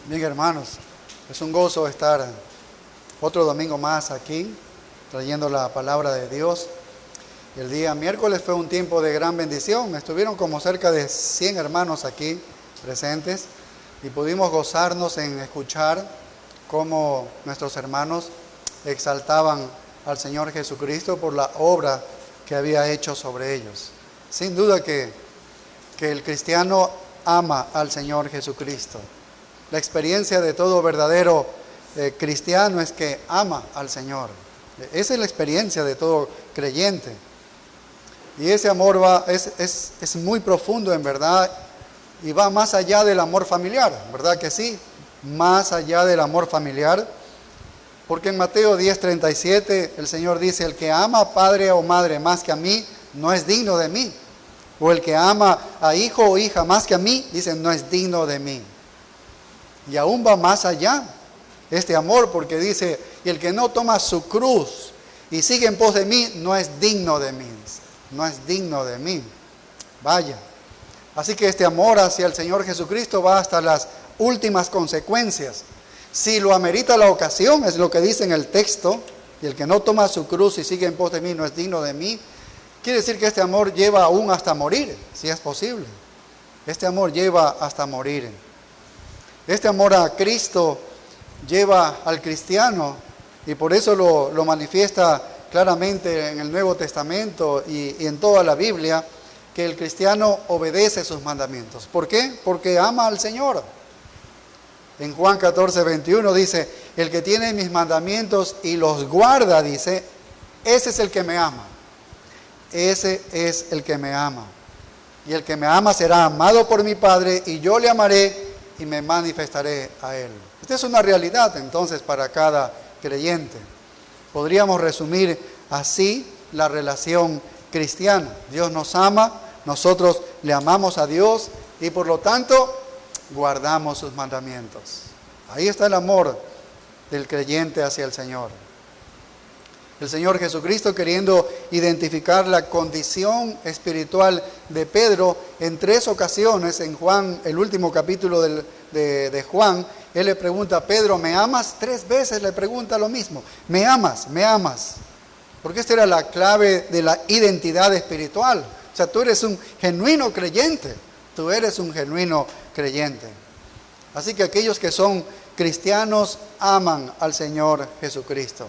Bien, hermanos, es un gozo estar otro domingo más aquí, trayendo la palabra de Dios. El día miércoles fue un tiempo de gran bendición. Estuvieron como cerca de 100 hermanos aquí presentes y pudimos gozarnos en escuchar cómo nuestros hermanos exaltaban al Señor Jesucristo por la obra que había hecho sobre ellos. Sin duda que el cristiano ama al Señor Jesucristo. La experiencia de todo verdadero cristiano es que ama al Señor. Esa es la experiencia de todo creyente. Y ese amor es muy profundo en verdad y va más allá del amor familiar, ¿verdad que sí? Más allá del amor familiar. Porque en Mateo 10:37 el Señor dice: el que ama a padre o madre más que a mí, no es digno de mí. O el que ama a hijo o hija más que a mí, dice, no es digno de mí. Y aún va más allá este amor, porque dice: y el que no toma su cruz y sigue en pos de mí, no es digno de mí. No es digno de mí. Vaya. Así que este amor hacia el Señor Jesucristo va hasta las últimas consecuencias. Si lo amerita la ocasión, es lo que dice en el texto, y el que no toma su cruz y sigue en pos de mí, no es digno de mí. Quiere decir que este amor lleva aún hasta morir, si es posible. Este amor lleva hasta morir. Este amor a Cristo lleva al cristiano, y por eso lo manifiesta claramente en el Nuevo Testamento y en toda la Biblia, que el cristiano obedece sus mandamientos. ¿Por qué? Porque ama al Señor. En Juan 14:21 dice: el que tiene mis mandamientos y los guarda, dice, ese es el que me ama. Ese es el que me ama. Y el que me ama será amado por mi Padre, y yo le amaré y me manifestaré a él. Esta es una realidad entonces para cada creyente. Podríamos resumir así la relación cristiana. Dios nos ama, nosotros le amamos a Dios y por lo tanto guardamos sus mandamientos. Ahí está el amor del creyente hacia el Señor. El Señor Jesucristo, queriendo identificar la condición espiritual de Pedro, en 3 ocasiones, en Juan, el último capítulo de Juan, Él le pregunta: Pedro, ¿me amas? 3 veces le pregunta lo mismo: ¿me amas? ¿Me amas? Porque esta era la clave de la identidad espiritual. O sea, tú eres un genuino creyente. Tú eres un genuino creyente. Así que aquellos que son cristianos aman al Señor Jesucristo.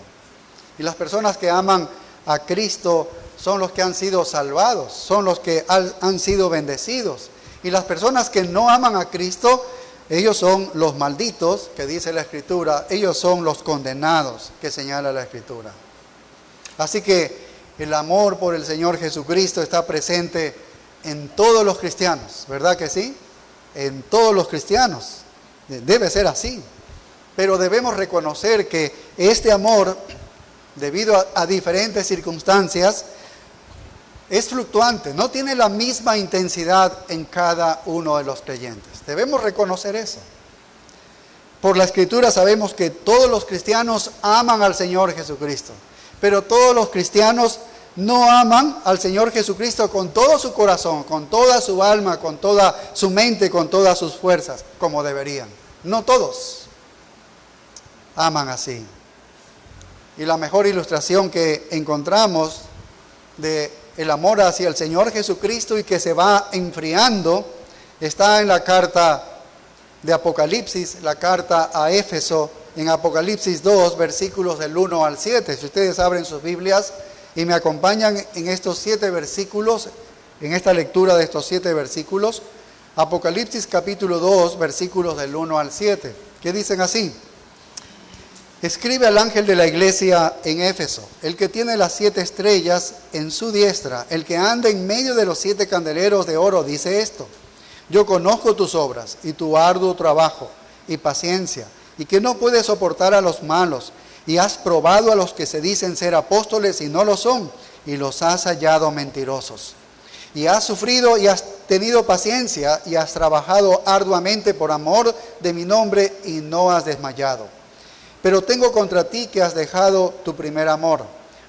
Y las personas que aman a Cristo son los que han sido salvados, son los que han sido bendecidos. Y las personas que no aman a Cristo, ellos son los malditos, que dice la Escritura, ellos son los condenados, que señala la Escritura. Así que el amor por el Señor Jesucristo está presente en todos los cristianos, ¿verdad que sí? En todos los cristianos. Debe ser así. Pero debemos reconocer que este amor, debido a diferentes circunstancias, es fluctuante, no tiene la misma intensidad en cada uno de los creyentes. Debemos reconocer eso. Por la Escritura sabemos que todos los cristianos aman al Señor Jesucristo, pero todos los cristianos no aman al Señor Jesucristo con todo su corazón, con toda su alma, con toda su mente, con todas sus fuerzas, como deberían. No todos aman así. Y la mejor ilustración que encontramos de el amor hacia el Señor Jesucristo y que se va enfriando está en la carta de Apocalipsis, la carta a Éfeso, en Apocalipsis 2, versículos del 1 al 7. Si ustedes abren sus Biblias y me acompañan en estos 7 versículos, en esta lectura de estos 7 versículos, Apocalipsis capítulo 2, versículos del 1 al 7, que dicen así: escribe al ángel de la iglesia en Éfeso, el que tiene las 7 estrellas en su diestra, el que anda en medio de los 7 candeleros de oro, dice esto: yo conozco tus obras y tu arduo trabajo y paciencia, y que no puedes soportar a los malos, y has probado a los que se dicen ser apóstoles y no lo son, y los has hallado mentirosos. Y has sufrido y has tenido paciencia y has trabajado arduamente por amor de mi nombre y no has desmayado. Pero tengo contra ti que has dejado tu primer amor.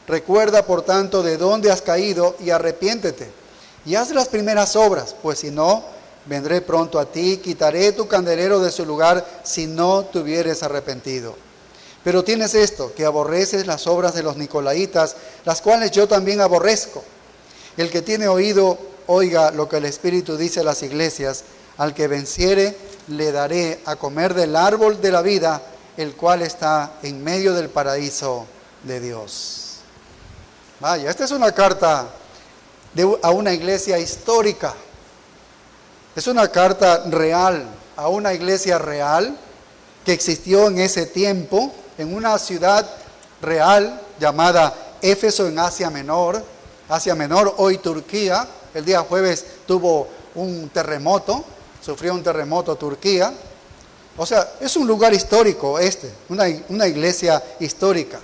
Recuerda, por tanto, de dónde has caído y arrepiéntete. Y haz las primeras obras, pues si no, vendré pronto a ti, quitaré tu candelero de su lugar si no te hubieres arrepentido. Pero tienes esto, que aborreces las obras de los nicolaítas, las cuales yo también aborrezco. El que tiene oído, oiga lo que el Espíritu dice a las iglesias. Al que venciere, le daré a comer del árbol de la vida, el cual está en medio del paraíso de Dios. Vaya, esta es una carta a una iglesia histórica. Es una carta real, a una iglesia real que existió en ese tiempo, en una ciudad real llamada Éfeso en Asia Menor, hoy Turquía. El día jueves tuvo un terremoto, sufrió un terremoto Turquía. O sea, es un lugar histórico una iglesia histórica.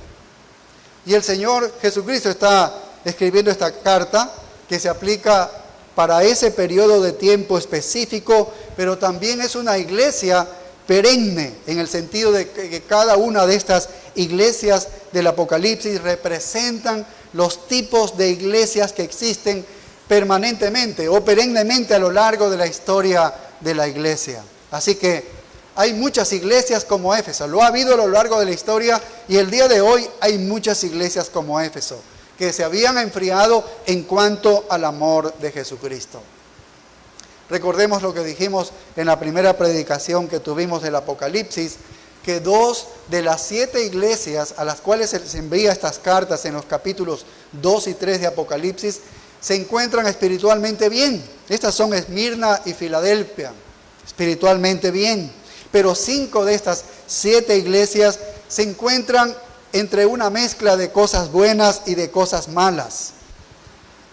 Y el Señor Jesucristo está escribiendo esta carta que se aplica para ese periodo de tiempo específico, pero también es una iglesia perenne, en el sentido de que cada una de estas iglesias del Apocalipsis representan los tipos de iglesias que existen permanentemente o perennemente a lo largo de la historia de la iglesia. Así que hay muchas iglesias como Éfeso, lo ha habido a lo largo de la historia y el día de hoy hay muchas iglesias como Éfeso que se habían enfriado en cuanto al amor de Jesucristo. Recordemos lo que dijimos en la primera predicación que tuvimos del Apocalipsis, que 2 de las 7 iglesias a las cuales se les envía estas cartas en los capítulos 2 y 3 de Apocalipsis se encuentran espiritualmente bien. Estas son Esmirna y Filadelfia, espiritualmente bien. Pero 5 de estas 7 iglesias se encuentran entre una mezcla de cosas buenas y de cosas malas.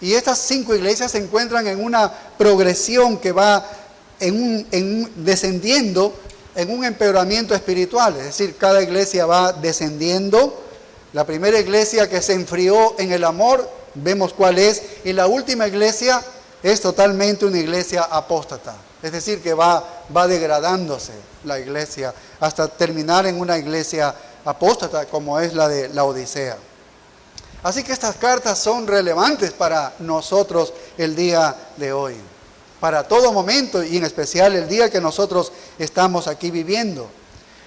Y estas 5 iglesias se encuentran en una progresión que va descendiendo en un empeoramiento espiritual. Es decir, cada iglesia va descendiendo. La primera iglesia que se enfrió en el amor, vemos cuál es. Y la última iglesia es totalmente una iglesia apóstata. Es decir, que va degradándose la iglesia hasta terminar en una iglesia apóstata como es la de la Odisea. Así que estas cartas son relevantes para nosotros el día de hoy, para todo momento y en especial el día que nosotros estamos aquí viviendo.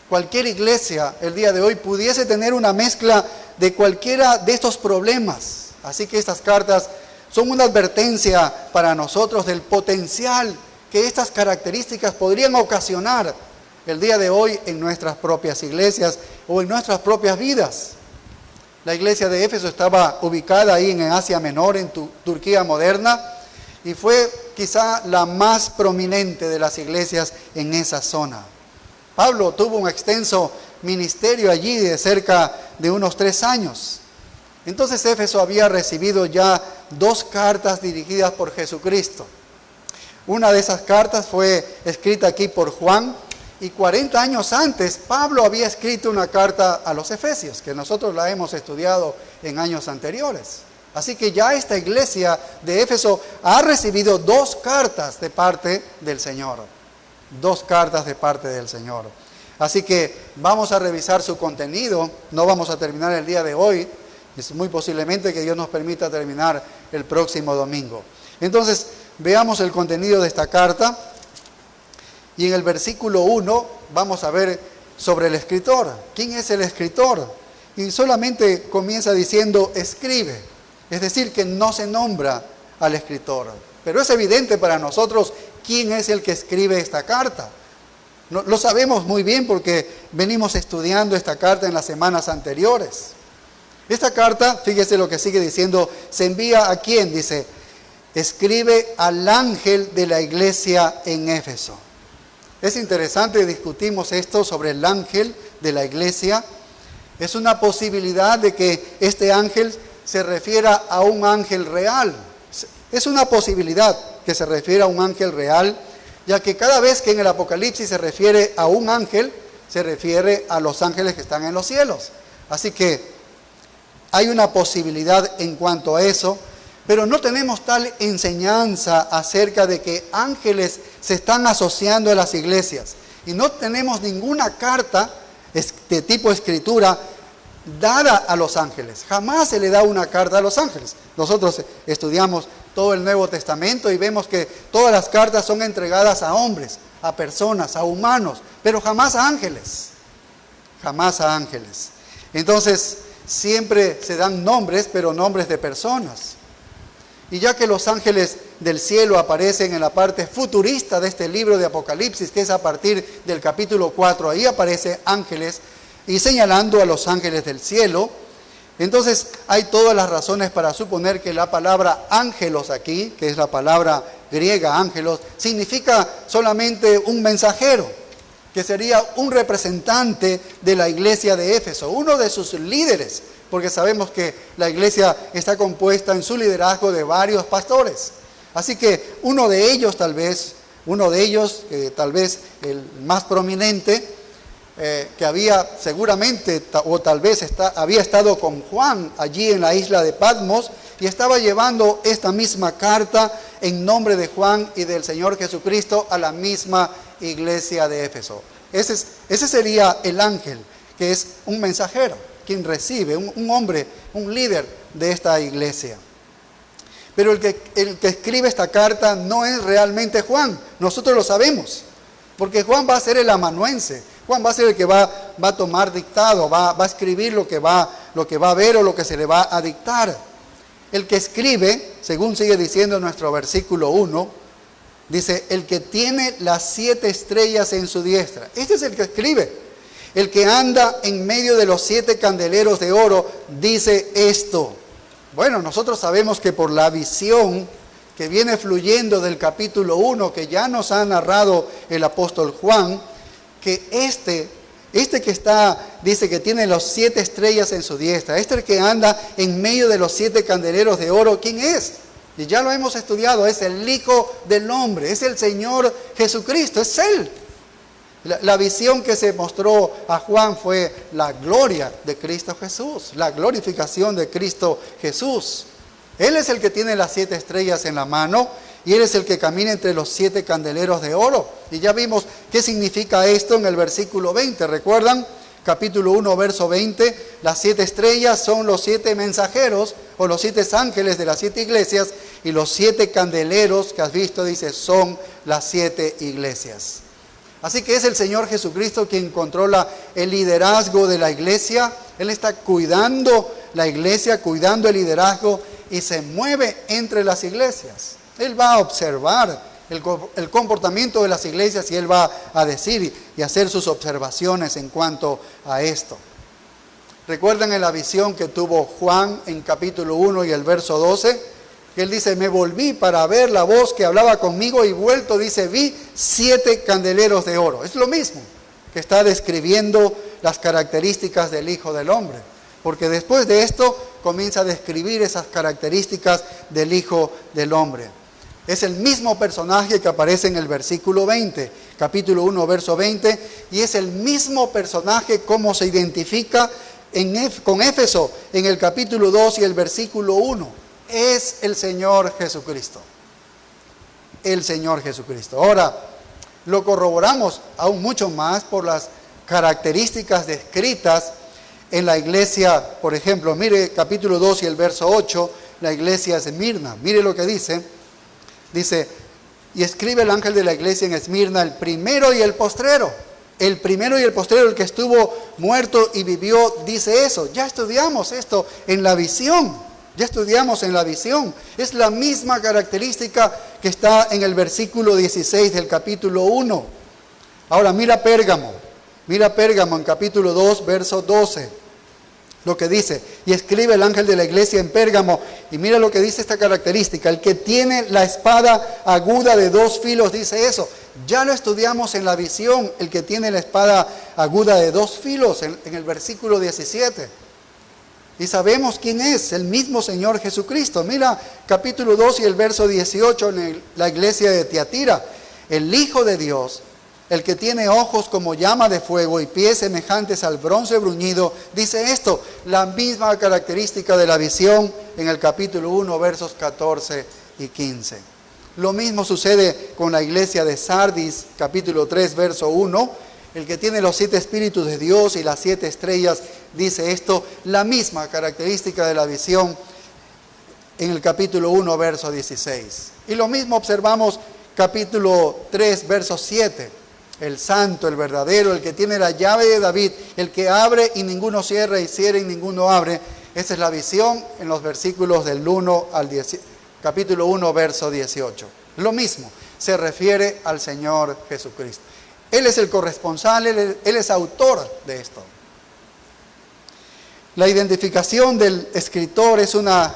Cualquier iglesia el día de hoy pudiese tener una mezcla de cualquiera de estos problemas. Así que estas cartas son una advertencia para nosotros del potencial que estas características podrían ocasionar el día de hoy en nuestras propias iglesias o en nuestras propias vidas. La iglesia de Éfeso estaba ubicada ahí en Asia Menor, en Turquía moderna, y fue quizá la más prominente de las iglesias en esa zona. Pablo tuvo un extenso ministerio allí de cerca de unos 3 años. Entonces Éfeso había recibido ya 2 cartas dirigidas por Jesucristo. Una de esas cartas fue escrita aquí por Juan, y 40 años antes Pablo había escrito una carta a los Efesios, que nosotros la hemos estudiado en años anteriores. Así que ya esta iglesia de Éfeso ha recibido 2 cartas de parte del Señor. 2 cartas de parte del Señor. Así que vamos a revisar su contenido. No vamos a terminar el día de hoy. Es muy posiblemente que Dios nos permita terminar el próximo domingo. Entonces, veamos el contenido de esta carta. Y en el versículo 1 vamos a ver sobre el escritor. ¿Quién es el escritor? Y solamente comienza diciendo escribe. Es decir, que no se nombra al escritor. Pero es evidente para nosotros quién es el que escribe esta carta. Lo sabemos muy bien porque venimos estudiando esta carta en las semanas anteriores. Esta carta, fíjese lo que sigue diciendo, se envía a quién, dice, escribe al ángel de la iglesia en Éfeso. Es interesante, discutimos esto sobre el ángel de la iglesia. Es una posibilidad de que este ángel se refiera a un ángel real. Es una posibilidad que se refiera a un ángel real, ya que cada vez que en el Apocalipsis se refiere a un ángel, se refiere a los ángeles que están en los cielos. Así que hay una posibilidad en cuanto a eso, pero no tenemos tal enseñanza acerca de que ángeles se están asociando a las iglesias. Y no tenemos ninguna carta de tipo escritura dada a los ángeles. Jamás se le da una carta a los ángeles. Nosotros estudiamos todo el Nuevo Testamento y vemos que todas las cartas son entregadas a hombres, a personas, a humanos, pero jamás a ángeles. Jamás a ángeles. Entonces, siempre se dan nombres, pero nombres de personas. Y ya que los ángeles del cielo aparecen en la parte futurista de este libro de Apocalipsis, que es a partir del capítulo 4, ahí aparece ángeles y señalando a los ángeles del cielo. Entonces hay todas las razones para suponer que la palabra ángelos aquí, que es la palabra griega ángelos, significa solamente un mensajero, que sería un representante de la iglesia de Éfeso, uno de sus líderes, porque sabemos que la iglesia está compuesta en su liderazgo de varios pastores. Así que uno de ellos, tal vez el más prominente, que había seguramente, o tal vez había estado con Juan allí en la isla de Patmos, y estaba llevando esta misma carta en nombre de Juan y del Señor Jesucristo a la misma iglesia de Éfeso. Ese sería el ángel, que es un mensajero, quien recibe, un hombre, un líder de esta iglesia. Pero el que escribe esta carta no es realmente Juan, nosotros lo sabemos, porque Juan va a ser el amanuense, Juan va a ser el que va a tomar dictado, va a escribir lo que va a ver o lo que se le va a dictar. El que escribe, según sigue diciendo nuestro versículo 1, dice, el que tiene las 7 estrellas en su diestra. Este es el que escribe. El que anda en medio de los 7 candeleros de oro dice esto. Bueno, nosotros sabemos que por la visión que viene fluyendo del capítulo 1, que ya nos ha narrado el apóstol Juan, que este que dice que tiene las 7 estrellas en su diestra, el que anda en medio de los 7 candeleros de oro, ¿quién es? Y ya lo hemos estudiado, es el Hijo del Hombre, es el Señor Jesucristo, es Él. La visión que se mostró a Juan fue la gloria de Cristo Jesús, la glorificación de Cristo Jesús. Él es el que tiene las 7 estrellas en la mano y Él es el que camina entre los 7 candeleros de oro. Y ya vimos qué significa esto en el versículo 20. ¿Recuerdan? Capítulo 1, verso 20. Las 7 estrellas son los 7 mensajeros o los 7 ángeles de las 7 iglesias y los 7 candeleros que has visto, dice, son las 7 iglesias. Así que es el Señor Jesucristo quien controla el liderazgo de la iglesia. Él está cuidando la iglesia, cuidando el liderazgo y se mueve entre las iglesias. Él va a observar el comportamiento de las iglesias y Él va a decir y hacer sus observaciones en cuanto a esto. ¿Recuerdan en la visión que tuvo Juan en capítulo 1 y el verso 12? Que él dice, me volví para ver la voz que hablaba conmigo y vuelto, dice, vi 7 candeleros de oro. Es lo mismo que está describiendo las características del Hijo del Hombre. Porque después de esto comienza a describir esas características del Hijo del Hombre. Es el mismo personaje que aparece en el versículo 20, capítulo 1, verso 20, y es el mismo personaje como se identifica con Éfeso en el capítulo 2 y el versículo 1. Es el Señor Jesucristo. El Señor Jesucristo. Ahora, lo corroboramos aún mucho más por las características descritas en la iglesia. Por ejemplo, mire capítulo 2 y el verso 8, la iglesia de Esmirna. Mire lo que dice. Dice, y escribe el ángel de la iglesia en Esmirna, el primero y el postrero. El primero y el postrero, el que estuvo muerto y vivió, dice eso. Ya estudiamos esto en la visión. Ya estudiamos en la visión. Es la misma característica que está en el versículo 16 del capítulo 1. Ahora mira Pérgamo en capítulo 2, verso 12. Lo que dice, y escribe el ángel de la iglesia en Pérgamo, y mira lo que dice esta característica, el que tiene la espada aguda de 2 filos, dice eso. Ya lo estudiamos en la visión, el que tiene la espada aguda de 2 filos, en el versículo 17. Y sabemos quién es, el mismo Señor Jesucristo. Mira capítulo 2 y el verso 18 en la iglesia de Tiatira. El Hijo de Dios, el que tiene ojos como llama de fuego y pies semejantes al bronce bruñido, dice esto, la misma característica de la visión en el capítulo 1, versos 14 y 15. Lo mismo sucede con la iglesia de Sardis, capítulo 3, verso 1. El que tiene los 7 espíritus de Dios y las 7 estrellas, dice esto, la misma característica de la visión en el capítulo 1, verso 16. Y lo mismo observamos capítulo 3, verso 7. El santo, el verdadero, el que tiene la llave de David, el que abre y ninguno cierra, y cierra y ninguno abre. Esa es la visión en los versículos del 1 al 10, capítulo 1, verso 18. Lo mismo, se refiere al Señor Jesucristo. Él es el corresponsal, Él es autor de esto. La identificación del escritor es una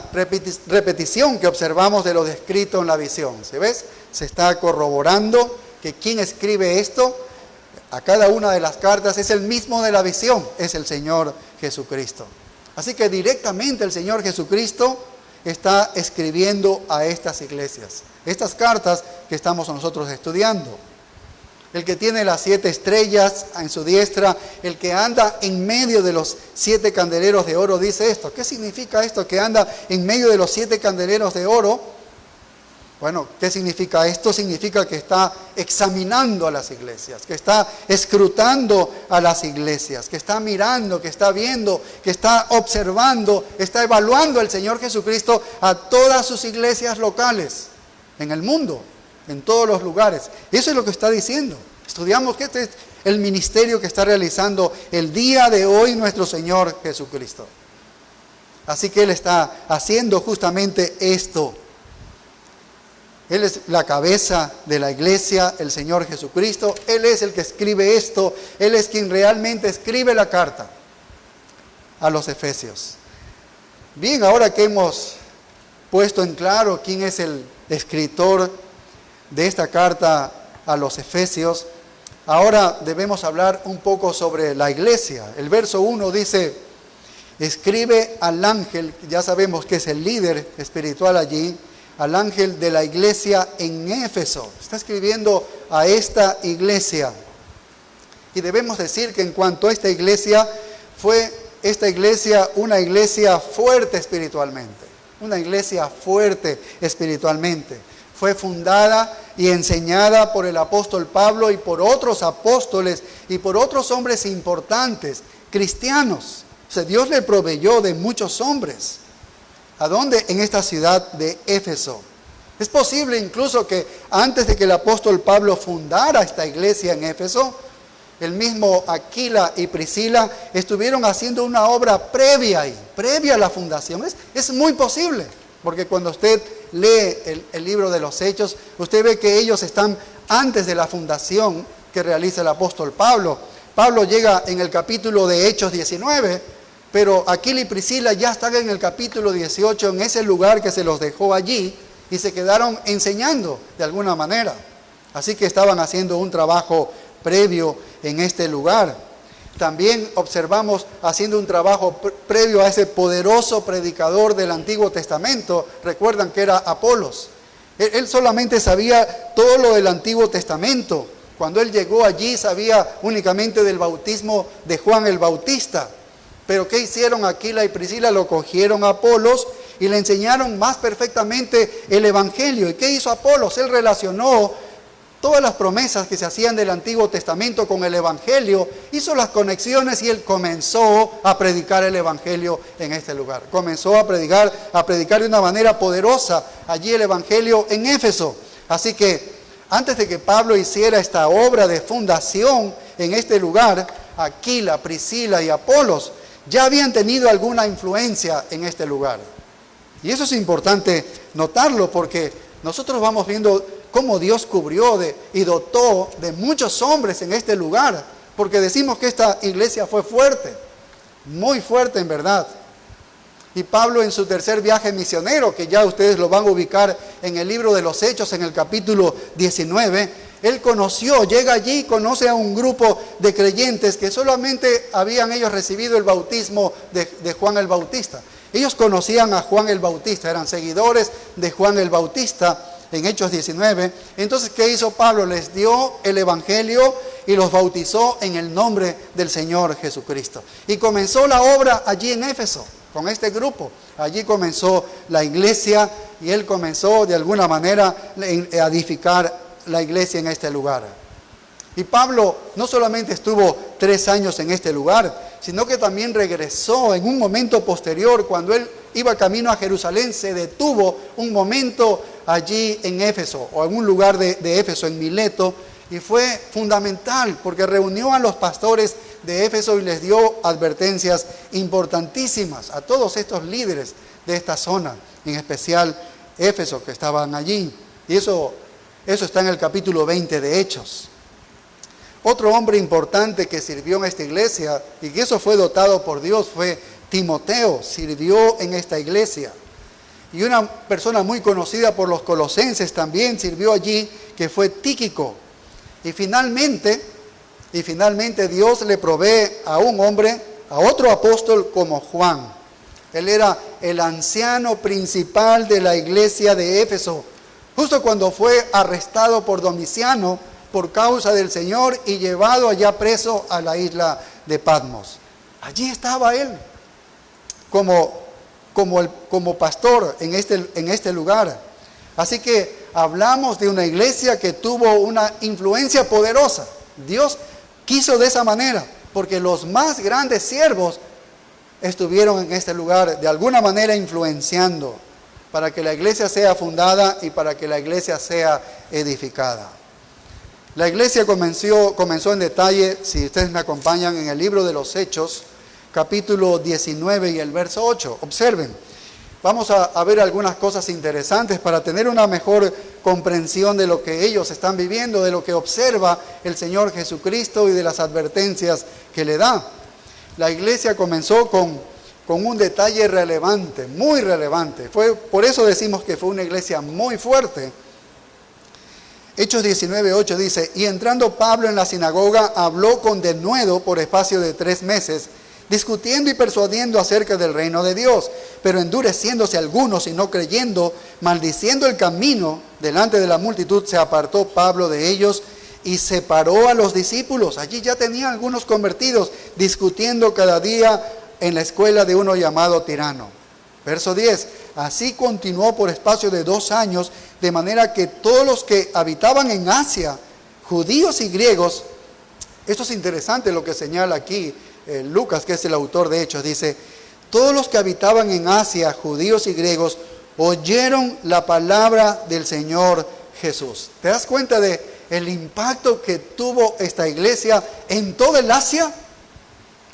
repetición que observamos de lo descrito en la visión. ¿Se ves? Se está corroborando que quien escribe esto a cada una de las cartas es el mismo de la visión, es el Señor Jesucristo. Así que directamente el Señor Jesucristo está escribiendo a estas iglesias, estas cartas que estamos nosotros estudiando. El que tiene las 7 estrellas en su diestra, el que anda en medio de los 7 candeleros de oro, dice esto. ¿Qué significa esto? Que anda en medio de los 7 candeleros de oro. Bueno, ¿qué significa esto? Significa que está examinando a las iglesias, que está escrutando a las iglesias, que está mirando, que está viendo, que está observando, está evaluando el Señor Jesucristo a todas sus iglesias locales en el mundo, en todos los lugares. Eso es lo que está diciendo. Estudiamos que este es el ministerio que está realizando el día de hoy nuestro Señor Jesucristo. Así que Él está haciendo justamente esto. Él es la cabeza de la iglesia, el Señor Jesucristo. Él es el que escribe esto. Él es quien realmente escribe la carta a los Efesios. Bien, ahora que hemos puesto en claro quién es el escritor de esta carta a los Efesios, ahora debemos hablar un poco sobre la iglesia. El verso 1 dice, escribe al ángel, ya sabemos que es el líder espiritual allí, al ángel de la iglesia en Éfeso. Está escribiendo a esta iglesia. Y debemos decir que en cuanto a esta iglesia, fue esta iglesia una iglesia fuerte espiritualmente. Una iglesia fuerte espiritualmente. Fue fundada y enseñada por el apóstol Pablo y por otros apóstoles y por otros hombres importantes, cristianos. O sea, Dios le proveyó de muchos hombres. ¿A dónde? En esta ciudad de Éfeso. Es posible incluso que antes de que el apóstol Pablo fundara esta iglesia en Éfeso, el mismo Aquila y Priscila estuvieron haciendo una obra previa a la fundación. Es muy posible, porque cuando usted lee el libro de los Hechos, usted ve que ellos están antes de la fundación que realiza el apóstol Pablo. Pablo llega en el capítulo de Hechos 19, pero Aquila y Priscila ya están en el capítulo 18, en ese lugar que se los dejó allí, y se quedaron enseñando de alguna manera. Así que estaban haciendo un trabajo previo en este lugar. También observamos haciendo un trabajo previo a ese poderoso predicador del Antiguo Testamento. Recuerdan que era Apolos. Él solamente sabía todo lo del Antiguo Testamento. Cuando él llegó allí sabía únicamente del bautismo de Juan el Bautista. Pero ¿qué hicieron Aquila y Priscila? Lo cogieron a Apolos y le enseñaron más perfectamente el Evangelio. ¿Y qué hizo Apolos? Él relacionó todas las promesas que se hacían del Antiguo Testamento con el Evangelio, hizo las conexiones y él comenzó a predicar el Evangelio en este lugar. Comenzó a predicar de una manera poderosa allí el Evangelio en Éfeso. Así que antes de que Pablo hiciera esta obra de fundación en este lugar, Aquila, Priscila y Apolos ya habían tenido alguna influencia en este lugar. Y eso es importante notarlo porque nosotros vamos viendo cómo Dios cubrió y dotó de muchos hombres en este lugar, porque decimos que esta iglesia fue fuerte, muy fuerte en verdad. Y Pablo en su tercer viaje misionero, que ya ustedes lo van a ubicar en el libro de los Hechos, en el capítulo 19, él llega allí y conoce a un grupo de creyentes que solamente habían ellos recibido el bautismo de Juan el Bautista. Ellos conocían a Juan el Bautista, eran seguidores de Juan el Bautista en Hechos 19. Entonces, ¿qué hizo Pablo? Les dio el Evangelio y los bautizó en el nombre del Señor Jesucristo. Y comenzó la obra allí en Éfeso, con este grupo. Allí comenzó la iglesia y él comenzó de alguna manera a edificar la iglesia en este lugar. Y Pablo no solamente estuvo 3 años en este lugar, sino que también regresó en un momento posterior, cuando él iba camino a Jerusalén, se detuvo un momento allí en Éfeso, o en un lugar de Éfeso, en Mileto, y fue fundamental porque reunió a los pastores de Éfeso y les dio advertencias importantísimas a todos estos líderes de esta zona, en especial Éfeso, que estaban allí. Y eso está en el capítulo 20 de Hechos. Otro hombre importante que sirvió en esta iglesia, y que eso fue dotado por Dios, fue Timoteo, sirvió en esta iglesia. Y una persona muy conocida por los colosenses también sirvió allí, que fue Tíquico. Y finalmente Dios le provee a un hombre, a otro apóstol como Juan. Él era el anciano principal de la iglesia de Éfeso, justo cuando fue arrestado por Domiciano por causa del Señor y llevado allá preso a la isla de Patmos. Allí estaba él, como pastor en este lugar. Así que hablamos de una iglesia que tuvo una influencia poderosa. Dios quiso de esa manera, porque los más grandes siervos estuvieron en este lugar, de alguna manera influenciando, para que la iglesia sea fundada y para que la iglesia sea edificada. La iglesia comenzó en detalle, si ustedes me acompañan, en el libro de los Hechos, capítulo 19 y el verso 8. Observen, vamos a ver algunas cosas interesantes para tener una mejor comprensión de lo que ellos están viviendo, de lo que observa el Señor Jesucristo y de las advertencias que le da. La iglesia comenzó con un detalle relevante, muy relevante. Por eso decimos que fue una iglesia muy fuerte. Hechos 19:8 dice: y entrando Pablo en la sinagoga, habló con denuedo por espacio de 3 meses, discutiendo y persuadiendo acerca del reino de Dios, pero endureciéndose algunos y no creyendo, maldiciendo el camino delante de la multitud, se apartó Pablo de ellos y separó a los discípulos. Allí ya tenía algunos convertidos, discutiendo cada día en la escuela de uno llamado Tirano. Verso 10, así continuó por espacio de 2 años, de manera que todos los que habitaban en Asia, judíos y griegos, esto es interesante lo que señala aquí Lucas, que es el autor de Hechos, dice: todos los que habitaban en Asia, judíos y griegos, oyeron la palabra del Señor Jesús. ¿Te das cuenta de el impacto que tuvo esta iglesia en toda el Asia?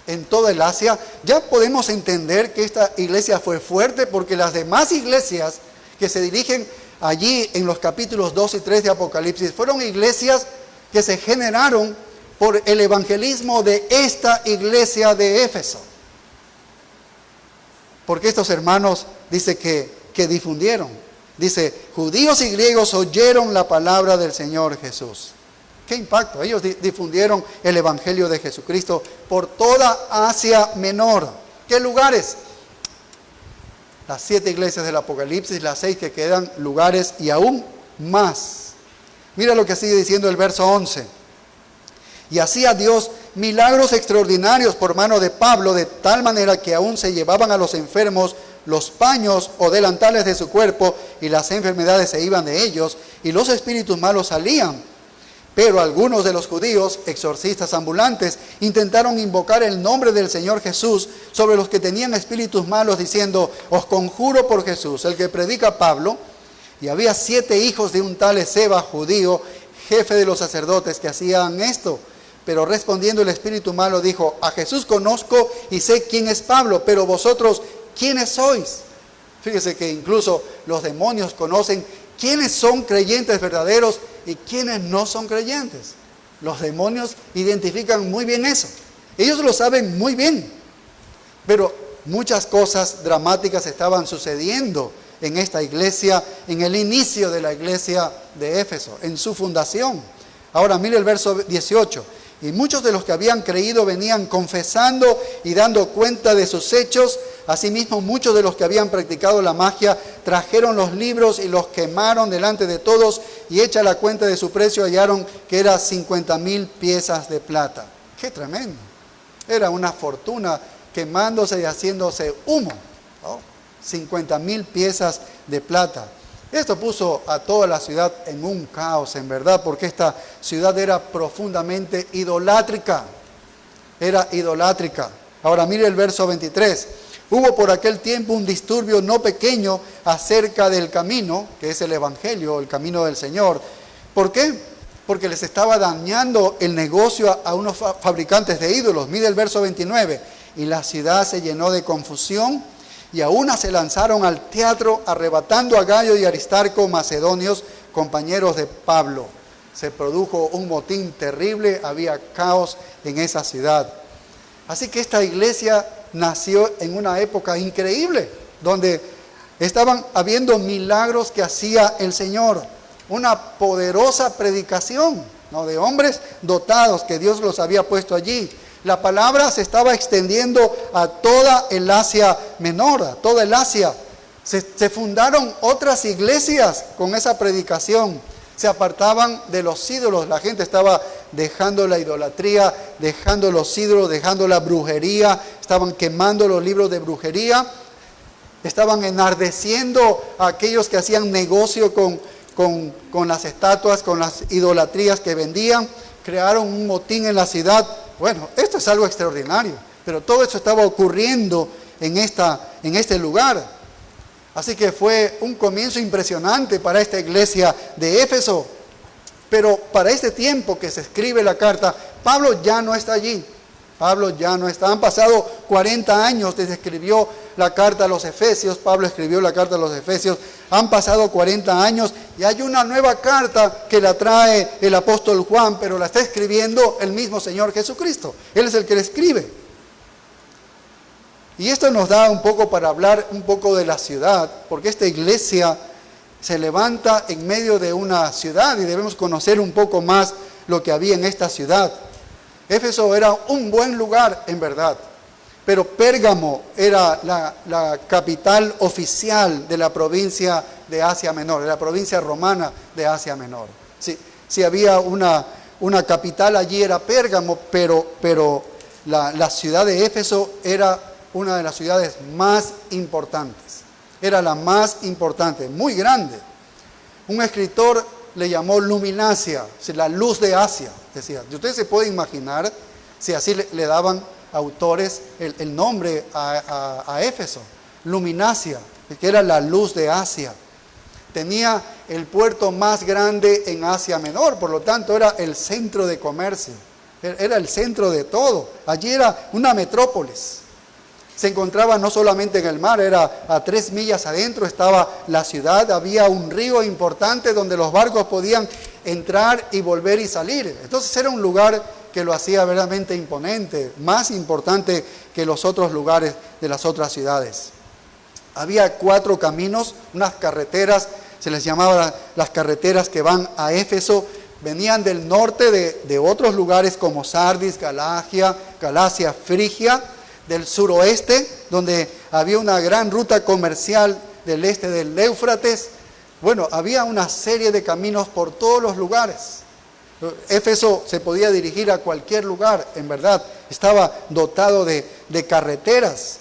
En toda el Asia. Ya podemos entender que esta iglesia fue fuerte porque las demás iglesias que se dirigen allí en los capítulos 2 y 3 de Apocalipsis fueron iglesias que se generaron por el evangelismo de esta iglesia de Éfeso. Porque estos hermanos dice que difundieron. Dice, judíos y griegos oyeron la palabra del Señor Jesús. ¿Qué impacto? Ellos difundieron el evangelio de Jesucristo por toda Asia Menor. ¿Qué lugares? Las 7 iglesias del Apocalipsis, las 6 que quedan, lugares y aún más. Mira lo que sigue diciendo el verso 11. Y hacía Dios milagros extraordinarios por mano de Pablo, de tal manera que aún se llevaban a los enfermos los paños o delantales de su cuerpo, y las enfermedades se iban de ellos, y los espíritus malos salían. Pero algunos de los judíos, exorcistas ambulantes, intentaron invocar el nombre del Señor Jesús sobre los que tenían espíritus malos, diciendo: os conjuro por Jesús, el que predica Pablo. Y había 7 hijos de un tal Esceva, judío, jefe de los sacerdotes, que hacían esto. Pero respondiendo el espíritu malo dijo: a Jesús conozco y sé quién es Pablo, pero vosotros, ¿quiénes sois? Fíjese que incluso los demonios conocen quiénes son creyentes verdaderos y quiénes no son creyentes. Los demonios identifican muy bien eso. Ellos lo saben muy bien. Pero muchas cosas dramáticas estaban sucediendo en esta iglesia, en el inicio de la iglesia de Éfeso, en su fundación. Ahora mire el verso 18. Y muchos de los que habían creído venían confesando y dando cuenta de sus hechos. Asimismo, muchos de los que habían practicado la magia trajeron los libros y los quemaron delante de todos, y hecha la cuenta de su precio hallaron que era 50,000 piezas de plata. ¡Qué tremendo! Era una fortuna quemándose y haciéndose humo, ¿no? 50,000 piezas de plata. Esto puso a toda la ciudad en un caos, en verdad, porque esta ciudad era profundamente idolátrica. Era idolátrica. Ahora mire el verso 23. Hubo por aquel tiempo un disturbio no pequeño acerca del camino, que es el Evangelio, el camino del Señor. ¿Por qué? Porque les estaba dañando el negocio a unos fabricantes de ídolos. Mire el verso 29. Y la ciudad se llenó de confusión y a una se lanzaron al teatro arrebatando a Gayo y Aristarco, macedonios, compañeros de Pablo. Se produjo un motín terrible, había caos en esa ciudad. Así que esta iglesia nació en una época increíble, donde estaban habiendo milagros que hacía el Señor. Una poderosa predicación, ¿no?, de hombres dotados que Dios los había puesto allí. La palabra se estaba extendiendo a toda el Asia Menor, a toda el Asia. Se fundaron otras iglesias con esa predicación. Se apartaban de los ídolos. La gente estaba dejando la idolatría, dejando los ídolos, dejando la brujería. Estaban quemando los libros de brujería. Estaban enardeciendo a aquellos que hacían negocio con las estatuas, con las idolatrías que vendían. Crearon un motín en la ciudad. Bueno, esto es algo extraordinario, pero todo eso estaba ocurriendo en este lugar. Así que fue un comienzo impresionante para esta iglesia de Éfeso. Pero para este tiempo que se escribe la carta, Pablo ya no está allí. Pablo ya no está. Han pasado 40 años desde que escribió la carta a los Efesios. Pablo escribió la carta a los Efesios. Han pasado 40 años y hay una nueva carta que la trae el apóstol Juan, pero la está escribiendo el mismo Señor Jesucristo. Él es el que la escribe. Y esto nos da un poco para hablar un poco de la ciudad, porque esta iglesia se levanta en medio de una ciudad y debemos conocer un poco más lo que había en esta ciudad. Éfeso era un buen lugar en verdad, pero Pérgamo era la capital oficial de la provincia de Asia Menor, de la provincia romana de Asia Menor. Sí, había una capital allí, era Pérgamo, pero la ciudad de Éfeso era una de las ciudades más importantes. Era la más importante, muy grande. Un escritor le llamó Luminacia, la luz de Asia, decía. Y usted se puede imaginar si así le daban autores el nombre a Éfeso, Luminacia, que era la luz de Asia. Tenía el puerto más grande en Asia Menor, por lo tanto era el centro de comercio, era el centro de todo. Allí era una metrópolis. Se encontraba no solamente en el mar, era a 3 millas adentro, estaba la ciudad, había un río importante donde los barcos podían entrar y volver y salir. Entonces era un lugar que lo hacía verdaderamente imponente, más importante que los otros lugares de las otras ciudades. Había 4 caminos, unas carreteras, se les llamaba las carreteras que van a Éfeso, venían del norte de otros lugares como Sardis, Galacia, Frigia, del suroeste, donde había una gran ruta comercial del este del Éufrates. Bueno, había una serie de caminos por todos los lugares. Éfeso se podía dirigir a cualquier lugar, en verdad. Estaba dotado de carreteras.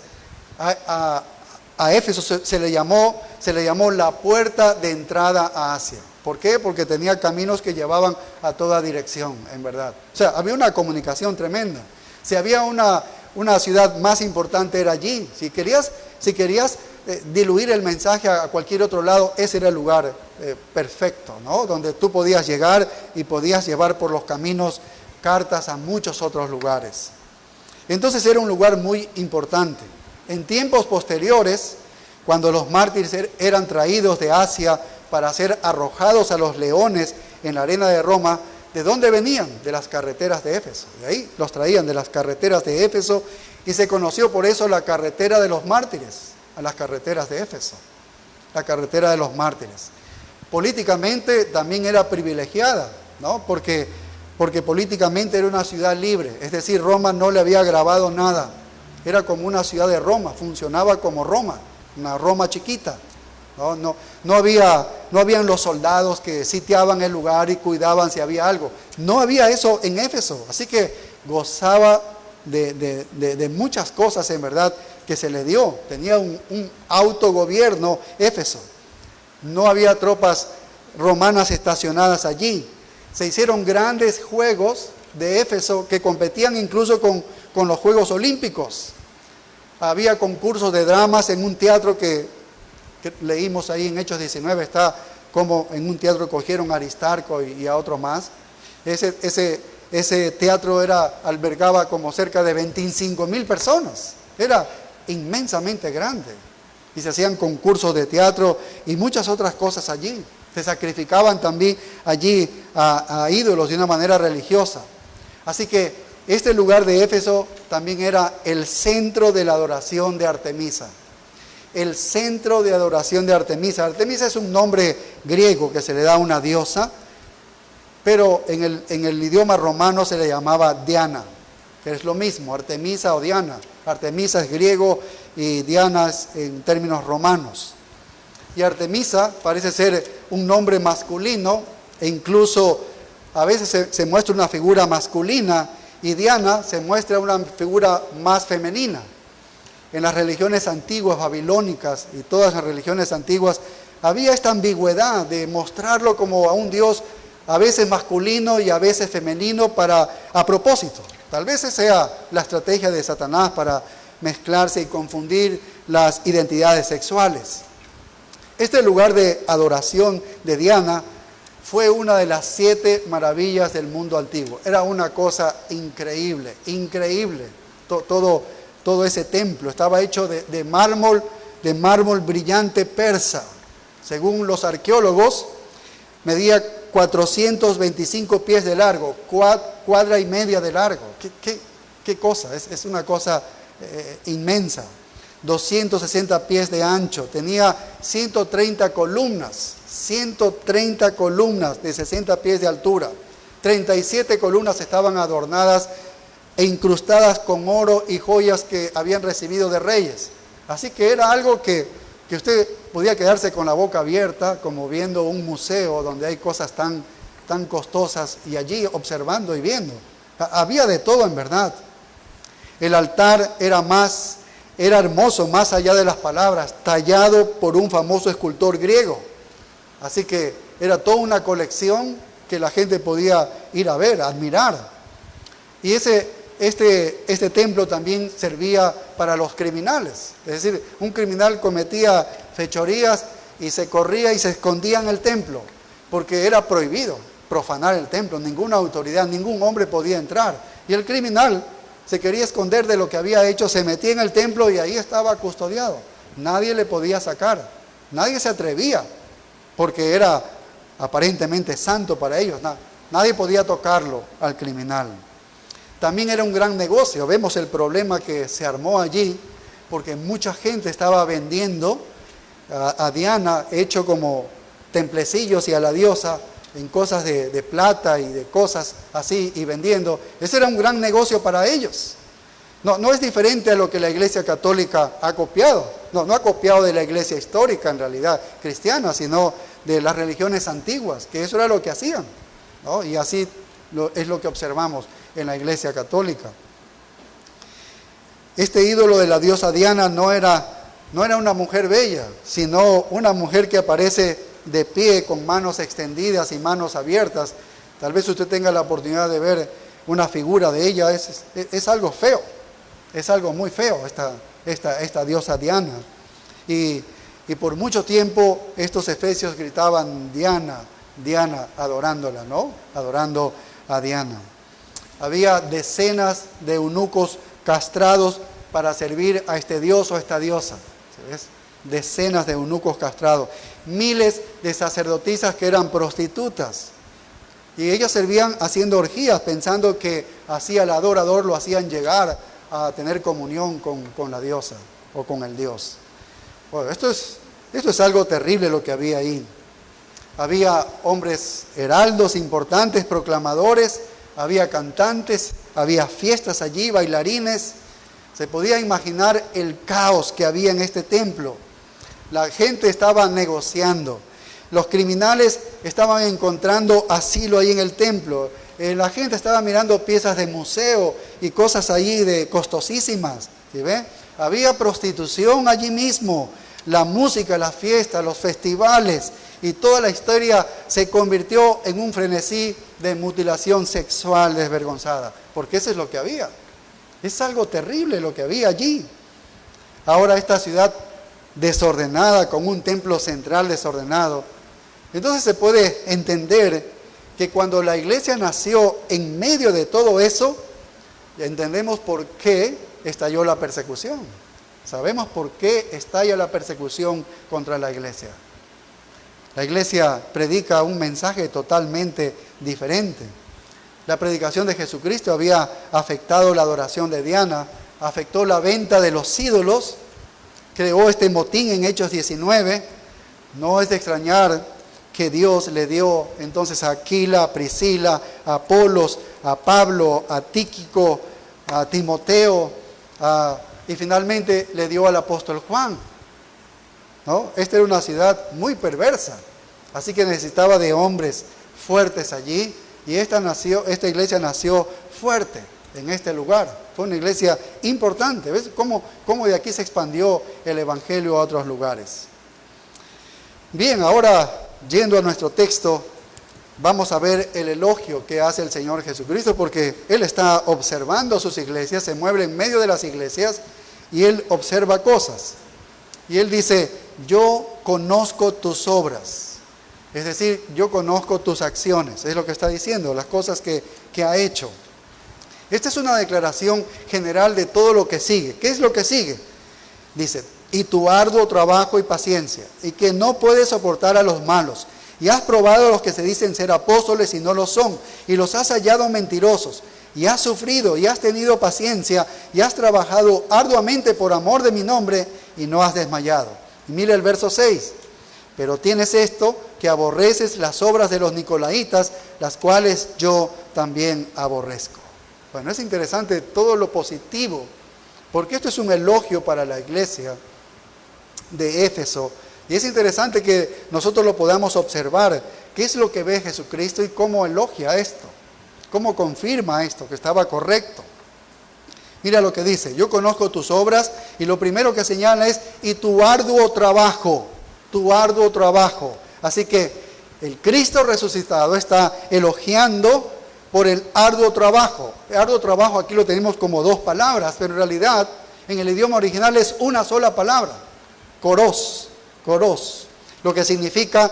A Éfeso se le llamó la puerta de entrada a Asia. ¿Por qué? Porque tenía caminos que llevaban a toda dirección, en verdad. O sea, había una comunicación tremenda. Si había una ciudad más importante era allí. Si querías diluir el mensaje a cualquier otro lado, ese era el lugar perfecto, ¿no? Donde tú podías llegar y podías llevar por los caminos cartas a muchos otros lugares. Entonces era un lugar muy importante. En tiempos posteriores, cuando los mártires eran traídos de Asia para ser arrojados a los leones en la arena de Roma, ¿de dónde venían? De las carreteras de Éfeso. De ahí los traían, de las carreteras de Éfeso, y se conoció por eso la carretera de los mártires, a las carreteras de Éfeso, la carretera de los mártires. Políticamente también era privilegiada, ¿no? Porque políticamente era una ciudad libre, es decir, Roma no le había grabado nada, era como una ciudad de Roma, funcionaba como Roma, una Roma chiquita. No habían los soldados que sitiaban el lugar y cuidaban si había algo. No había eso en Éfeso, así que gozaba de muchas cosas en verdad que se le dio. Tenía un autogobierno Éfeso. No había tropas romanas estacionadas allí. Se hicieron grandes juegos de Éfeso que competían incluso con los Juegos Olímpicos. Había concursos de dramas en un teatro que leímos ahí en Hechos 19, está como en un teatro cogieron a Aristarco y a otro más. Ese teatro albergaba como cerca de 25,000 personas. Era inmensamente grande. Y se hacían concursos de teatro y muchas otras cosas allí. Se sacrificaban también allí a ídolos de una manera religiosa. Así que este lugar de Éfeso también era el centro de la adoración de Artemisa. El centro de adoración de Artemisa. Artemisa es un nombre griego que se le da a una diosa, pero en el idioma romano se le llamaba Diana, que es lo mismo, Artemisa o Diana. Artemisa es griego y Diana es en términos romanos. Y Artemisa parece ser un nombre masculino, e incluso a veces se muestra una figura masculina, y Diana se muestra una figura más femenina. En las religiones antiguas babilónicas y todas las religiones antiguas había esta ambigüedad de mostrarlo como a un Dios a veces masculino y a veces femenino a propósito. Tal vez esa sea la estrategia de Satanás para mezclarse y confundir las identidades sexuales. Este lugar de adoración de Diana fue una de las 7 maravillas del mundo antiguo. Era una cosa increíble, increíble. Todo ese templo estaba hecho de mármol brillante persa. Según los arqueólogos, medía 425 pies de largo, cuadra y media de largo. ¿Qué cosa? Es una cosa inmensa. 260 pies de ancho. Tenía 130 columnas de 60 pies de altura. 37 columnas estaban adornadas e incrustadas con oro y joyas que habían recibido de reyes. Así que era algo que usted podía quedarse con la boca abierta, como viendo un museo donde hay cosas tan costosas, y allí observando y viendo. Había de todo en verdad. El altar era hermoso, más allá de las palabras, tallado por un famoso escultor griego. Así que era toda una colección que la gente podía ir a ver, a admirar. Y este templo también servía para los criminales. Es decir, un criminal cometía fechorías y se corría y se escondía en el templo, porque era prohibido profanar el templo. Ninguna autoridad, ningún hombre podía entrar. Y el criminal se quería esconder de lo que había hecho, se metía en el templo y ahí estaba custodiado. Nadie le podía sacar, nadie se atrevía, porque era aparentemente santo para ellos. Nadie podía tocarlo al criminal. También era un gran negocio. Vemos el problema que se armó allí, porque mucha gente estaba vendiendo a Diana, hecho como templecillos y a la diosa, en cosas de plata y de cosas así, y vendiendo. Ese era un gran negocio para ellos. No es diferente a lo que la Iglesia Católica ha copiado. No ha copiado de la Iglesia histórica, en realidad, cristiana, sino de las religiones antiguas, que eso era lo que hacían, ¿no? Y así es lo que observamos en la Iglesia Católica. Este ídolo de la diosa Diana no era una mujer bella, sino una mujer que aparece de pie con manos extendidas y manos abiertas. Tal vez usted tenga la oportunidad de ver una figura de ella. Es algo feo, es algo muy feo esta diosa Diana. Y por mucho tiempo estos efesios gritaban Diana, Diana, adorándola, ¿no? Adorando a Diana. Había decenas de eunucos castrados para servir a este dios o a esta diosa. ¿Ves? Decenas de eunucos castrados. Miles de sacerdotisas que eran prostitutas. Y ellas servían haciendo orgías, pensando que así al adorador lo hacían llegar a tener comunión con la diosa o con el dios. Bueno, esto es algo terrible lo que había ahí. Había hombres heraldos importantes, proclamadores, había cantantes, había fiestas allí, bailarines. Se podía imaginar el caos que había en este templo. La gente estaba negociando. Los criminales estaban encontrando asilo ahí en el templo. La gente estaba mirando piezas de museo y cosas allí de costosísimas. ¿Sí ve? Había prostitución allí mismo. La música, las fiestas, los festivales y toda la historia se convirtió en un frenesí de mutilación sexual desvergonzada. Porque eso es lo que había. Es algo terrible lo que había allí. ahora esta ciudad desordenada, con un templo central desordenado. Entonces se puede entender que cuando la iglesia nació en medio de todo eso, entendemos por qué estalló la persecución. Sabemos por qué estalla la persecución contra la iglesia. La iglesia predica un mensaje totalmente diferente. La predicación de Jesucristo había afectado la adoración de Diana, afectó la venta de los ídolos, creó este motín en Hechos 19. No es de extrañar que Dios le dio entonces a Aquila, a Priscila, a Apolos, a Pablo, a Tíquico, a Timoteo, y finalmente le dio al apóstol Juan, ¿no? Esta era una ciudad muy perversa, así que necesitaba de hombres fuertes allí, y esta iglesia nació fuerte en este lugar. Fue una iglesia importante. ¿Ves cómo de aquí se expandió el evangelio a otros lugares? Bien, ahora yendo a nuestro texto, vamos a ver el elogio que hace el Señor Jesucristo, porque Él está observando sus iglesias, se mueve en medio de las iglesias y Él observa cosas. Y Él dice, yo conozco tus obras. Es decir, yo conozco tus acciones. Es lo que está diciendo, las cosas que ha hecho. Esta es una declaración general de todo lo que sigue. ¿Qué es lo que sigue? Dice, y tu arduo trabajo y paciencia, y que no puedes soportar a los malos. Y has probado a los que se dicen ser apóstoles y no lo son, y los has hallado mentirosos, y has sufrido, y has tenido paciencia, y has trabajado arduamente por amor de mi nombre, y no has desmayado. Y mira el verso 6. Pero tienes esto, que aborreces las obras de los nicolaitas, las cuales yo también aborrezco. Bueno, es interesante todo lo positivo, porque esto es un elogio para la iglesia de Éfeso. Y es interesante que nosotros lo podamos observar, qué es lo que ve Jesucristo y cómo elogia esto, cómo confirma esto, que estaba correcto. Mira lo que dice, yo conozco tus obras, y lo primero que señala es, y tu arduo trabajo. Así que el Cristo resucitado está elogiando por el arduo trabajo. El arduo trabajo aquí lo tenemos como dos palabras, pero en realidad en el idioma original es una sola palabra, koros, lo que significa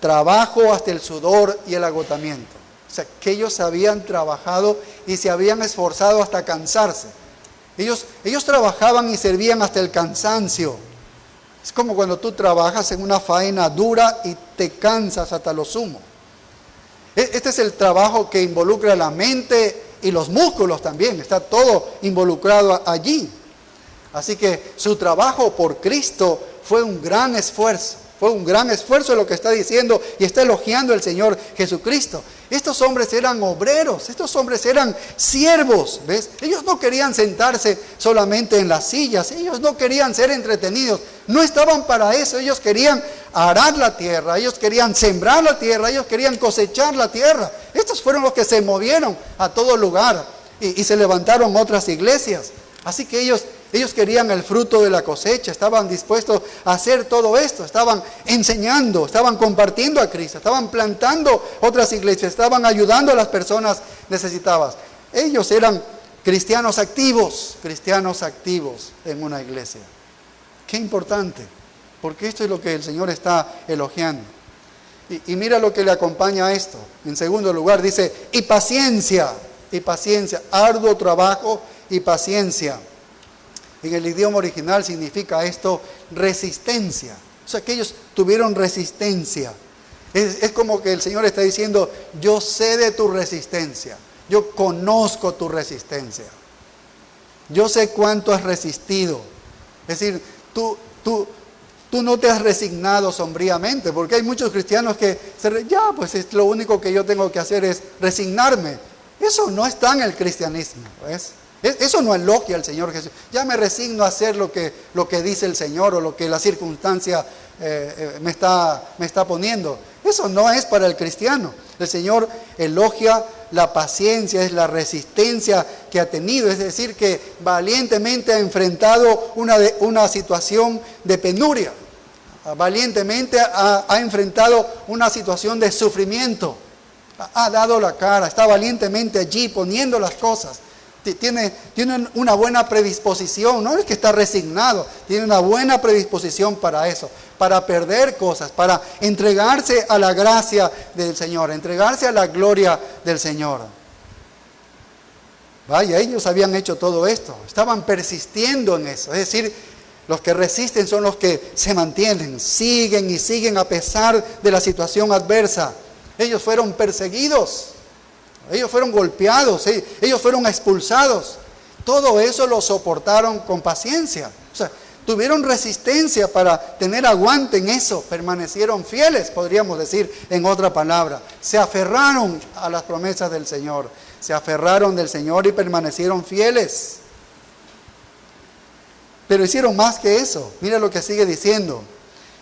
trabajo hasta el sudor y el agotamiento. O sea, que ellos habían trabajado y se habían esforzado hasta cansarse. Ellos trabajaban y servían hasta el cansancio. Es como cuando tú trabajas en una faena dura y te cansas hasta lo sumo. Este es el trabajo que involucra la mente y los músculos también. Está todo involucrado allí. Así que su trabajo por Cristo fue un gran esfuerzo. Fue un gran esfuerzo lo que está diciendo y está elogiando el Señor Jesucristo. Estos hombres eran obreros, estos hombres eran siervos, ¿ves? Ellos no querían sentarse solamente en las sillas, ellos no querían ser entretenidos, no estaban para eso, ellos querían arar la tierra, ellos querían sembrar la tierra, ellos querían cosechar la tierra. Estos fueron los que se movieron a todo lugar y se levantaron otras iglesias. Así que ellos querían el fruto de la cosecha, estaban dispuestos a hacer todo esto, estaban enseñando, estaban compartiendo a Cristo, estaban plantando otras iglesias, estaban ayudando a las personas necesitadas. Ellos eran cristianos activos en una iglesia. Qué importante, porque esto es lo que el Señor está elogiando. Y mira lo que le acompaña a esto. En segundo lugar dice, y paciencia, arduo trabajo y paciencia. En el idioma original significa esto resistencia. O sea, que ellos tuvieron resistencia. Es como que el Señor está diciendo, yo sé de tu resistencia. Yo conozco tu resistencia. Yo sé cuánto has resistido. Es decir, tú no te has resignado sombríamente, porque hay muchos cristianos que pues es lo único que yo tengo que hacer es resignarme. Eso no está en el cristianismo, ¿ves? Eso no elogia al Señor Jesús. Ya me resigno a hacer lo que dice el Señor o lo que la circunstancia me está poniendo. Eso no es para el cristiano. El Señor elogia la paciencia, es la resistencia que ha tenido. Es decir, que valientemente ha enfrentado una situación de penuria. Valientemente ha enfrentado una situación de sufrimiento. Ha dado la cara, está valientemente allí poniendo las cosas. Tiene una buena predisposición, no es que está resignado, tiene una buena predisposición para eso, para perder cosas, para entregarse a la gracia del Señor, entregarse a la gloria del Señor. Vaya, ellos habían hecho todo esto, estaban persistiendo en eso, es decir, los que resisten son los que se mantienen, siguen y siguen a pesar de la situación adversa. Ellos fueron perseguidos. Ellos fueron golpeados, ellos fueron expulsados. Todo eso lo soportaron con paciencia. O sea, tuvieron resistencia para tener aguante en eso. Permanecieron fieles, podríamos decir en otra palabra. Se aferraron a las promesas del Señor. Se aferraron del Señor y permanecieron fieles. Pero hicieron más que eso. Mira lo que sigue diciendo.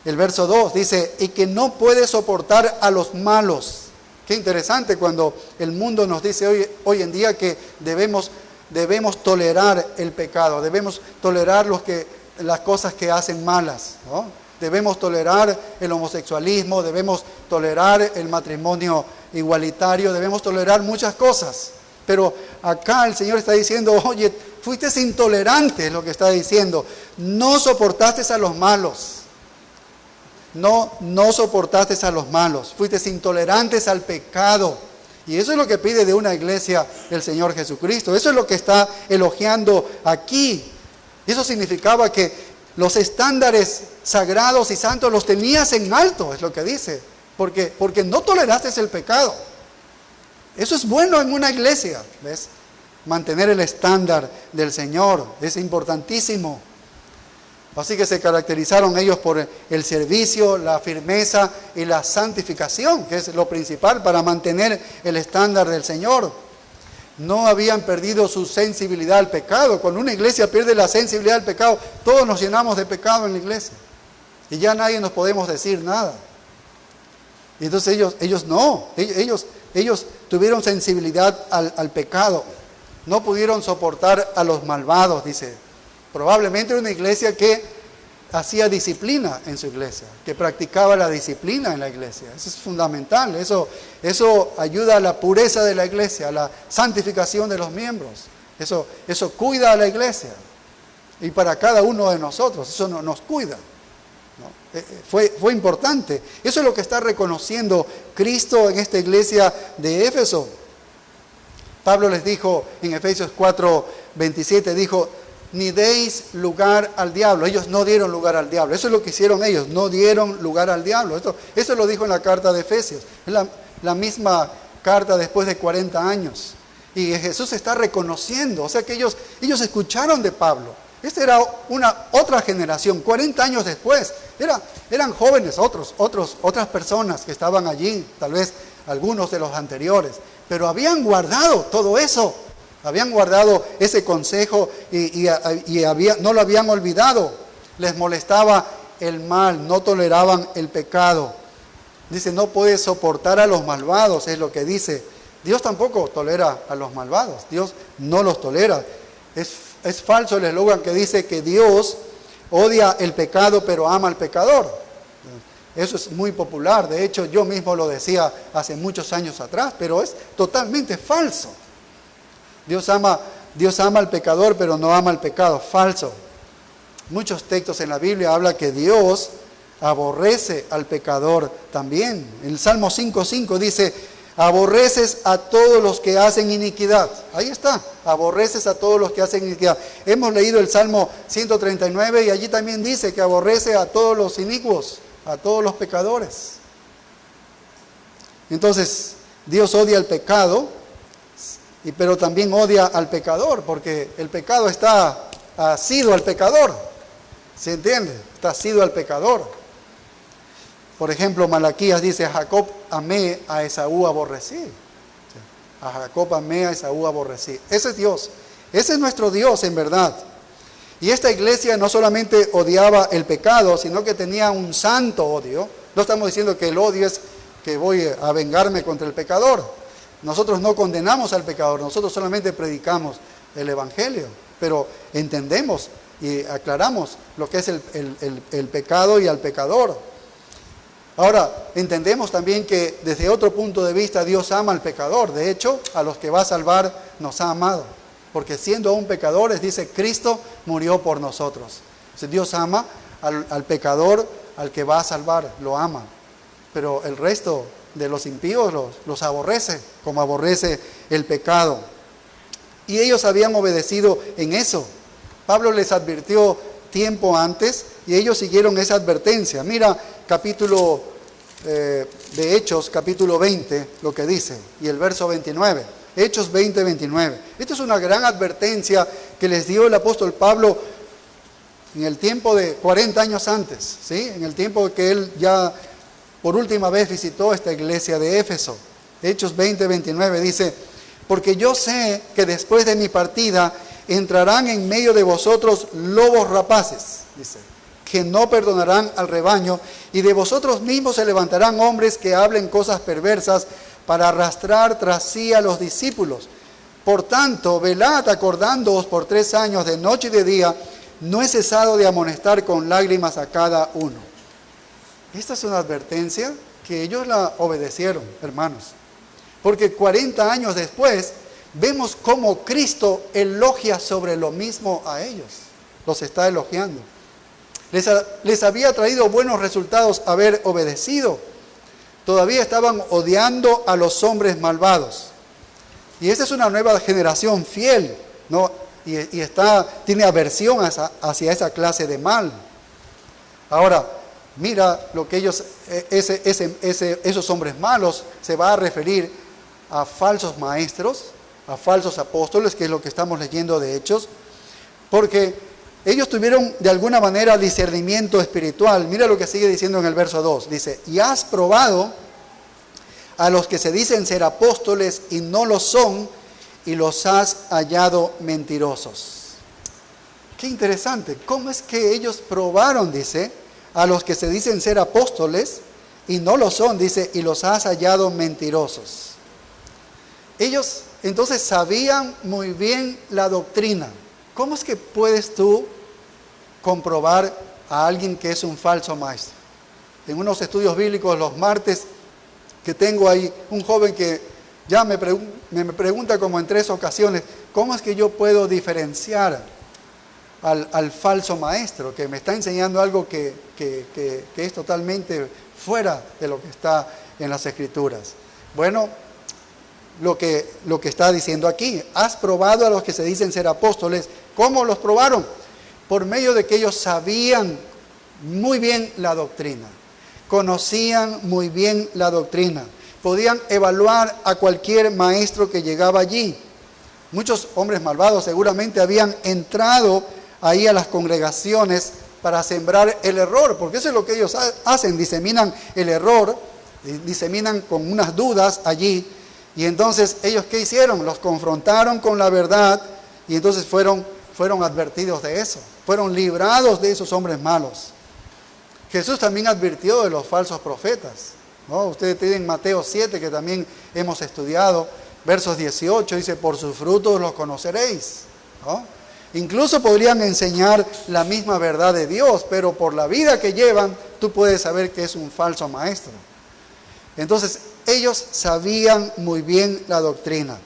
El verso 2 dice, y que no puede soportar a los malos. Qué interesante cuando el mundo nos dice hoy en día que debemos tolerar el pecado, debemos tolerar las cosas que hacen malas, ¿no? Debemos tolerar el homosexualismo, debemos tolerar el matrimonio igualitario, debemos tolerar muchas cosas. Pero acá el Señor está diciendo, oye, fuiste intolerante, es lo que está diciendo, no soportaste a los malos. No soportaste a los malos, fuiste intolerantes al pecado. Y eso es lo que pide de una iglesia el Señor Jesucristo. Eso es lo que está elogiando aquí. Y eso significaba que los estándares sagrados y santos los tenías en alto, es lo que dice. Porque no toleraste el pecado. Eso es bueno en una iglesia, ¿ves? Mantener el estándar del Señor es importantísimo. Así que se caracterizaron ellos por el servicio, la firmeza y la santificación, que es lo principal para mantener el estándar del Señor. No habían perdido su sensibilidad al pecado. Cuando una iglesia pierde la sensibilidad al pecado, todos nos llenamos de pecado en la iglesia. Y ya nadie nos podemos decir nada. Y entonces ellos tuvieron sensibilidad al pecado. No pudieron soportar a los malvados, dice. Probablemente era una iglesia que hacía disciplina en su iglesia, que practicaba la disciplina en la iglesia. Eso es fundamental, eso ayuda a la pureza de la iglesia, a la santificación de los miembros. Eso cuida a la iglesia. Y para cada uno de nosotros, eso nos cuida, ¿no? Fue importante. Eso es lo que está reconociendo Cristo en esta iglesia de Éfeso. Pablo les dijo en Efesios 4:27, dijo, ni deis lugar al diablo. Ellos no dieron lugar al diablo. Eso es lo que hicieron ellos, no dieron lugar al diablo. Eso lo dijo en la carta de Efesios. Es la misma carta después de 40 años. Y Jesús está reconociendo, o sea que ellos escucharon de Pablo. Esta era otra generación, 40 años después. Eran jóvenes, otras personas que estaban allí, tal vez algunos de los anteriores, pero habían guardado todo eso. Habían guardado ese consejo y no lo habían olvidado. Les molestaba el mal, no toleraban el pecado. Dice, no puede soportar a los malvados, es lo que dice. Dios tampoco tolera a los malvados, Dios no los tolera. Es falso el eslogan que dice que Dios odia el pecado pero ama al pecador. Eso es muy popular, de hecho yo mismo lo decía hace muchos años atrás, pero es totalmente falso. Dios ama al pecador, pero no ama al pecado. Falso. Muchos textos en la Biblia hablan que Dios aborrece al pecador también. El Salmo 5:5 dice, aborreces a todos los que hacen iniquidad. Ahí está, aborreces a todos los que hacen iniquidad. Hemos leído el Salmo 139 y allí también dice que aborrece a todos los inicuos, a todos los pecadores. Entonces, Dios odia el pecado, pero también odia al pecador, porque el pecado está asido al pecador. ¿Se entiende? Está asido al pecador. Por ejemplo, Malaquías dice, a Jacob amé, a Esaú aborrecí. A Jacob amé, a Esaú aborrecí. Ese es Dios. Ese es nuestro Dios en verdad. Y esta iglesia no solamente odiaba el pecado, sino que tenía un santo odio. No estamos diciendo que el odio es que voy a vengarme contra el pecador. Nosotros no condenamos al pecador, nosotros solamente predicamos el Evangelio, pero entendemos y aclaramos lo que es el pecado y al pecador. Ahora, entendemos también que desde otro punto de vista Dios ama al pecador. De hecho, a los que va a salvar nos ha amado. Porque siendo aún pecadores, dice, Cristo murió por nosotros. Entonces, Dios ama al pecador, al que va a salvar, lo ama. Pero el resto de los impíos los aborrece, como aborrece el pecado. Y ellos habían obedecido en eso. Pablo les advirtió tiempo antes y ellos siguieron esa advertencia. Mira capítulo de Hechos, capítulo 20, lo que dice, y el verso 29. Hechos 20, 29. Esta es una gran advertencia que les dio el apóstol Pablo en el tiempo de 40 años antes, ¿sí? En el tiempo que él ya por última vez visitó esta iglesia de Éfeso. Hechos 20, 29 dice, porque yo sé que después de mi partida entrarán en medio de vosotros lobos rapaces, dice, que no perdonarán al rebaño, y de vosotros mismos se levantarán hombres que hablen cosas perversas para arrastrar tras sí a los discípulos. Por tanto, velad acordándoos por 3 años de noche y de día, no he cesado de amonestar con lágrimas a cada uno. Esta es una advertencia que ellos la obedecieron, hermanos. Porque 40 años después, vemos cómo Cristo elogia sobre lo mismo a ellos. Los está elogiando. Les había traído buenos resultados haber obedecido. Todavía estaban odiando a los hombres malvados. Y esta es una nueva generación fiel, ¿no? Y tiene aversión hacia esa clase de mal. Ahora, mira lo que ellos, esos hombres malos, se va a referir a falsos maestros, a falsos apóstoles, que es lo que estamos leyendo de Hechos, porque ellos tuvieron de alguna manera discernimiento espiritual. Mira lo que sigue diciendo en el verso 2. Dice, y has probado a los que se dicen ser apóstoles y no lo son, y los has hallado mentirosos. Qué interesante. ¿Cómo es que ellos probaron, dice, a los que se dicen ser apóstoles y no lo son, dice, y los has hallado mentirosos? Ellos entonces sabían muy bien la doctrina. ¿Cómo es que puedes tú comprobar a alguien que es un falso maestro? En unos estudios bíblicos los martes que tengo ahí, un joven que ya me pregunta como en 3 ocasiones, ¿cómo es que yo puedo diferenciar al falso maestro que me está enseñando algo que es totalmente fuera de lo que está en las Escrituras? Bueno, lo que está diciendo aquí, has probado a los que se dicen ser apóstoles. ¿Cómo los probaron? Por medio de que ellos sabían muy bien la doctrina, conocían muy bien la doctrina, podían evaluar a cualquier maestro que llegaba allí. Muchos hombres malvados seguramente habían entrado ahí a las congregaciones para sembrar el error, porque eso es lo que ellos hacen, diseminan el error, diseminan con unas dudas allí. Y entonces ellos, ¿qué hicieron? Los confrontaron con la verdad y entonces fueron advertidos de eso, fueron librados de esos hombres malos. Jesús también advirtió de los falsos profetas, ¿no? Ustedes tienen Mateo 7, que también hemos estudiado, versos 18, dice, por sus frutos los conoceréis, ¿no? Incluso podrían enseñar la misma verdad de Dios, pero por la vida que llevan, tú puedes saber que es un falso maestro. Entonces, ellos sabían muy bien la doctrina.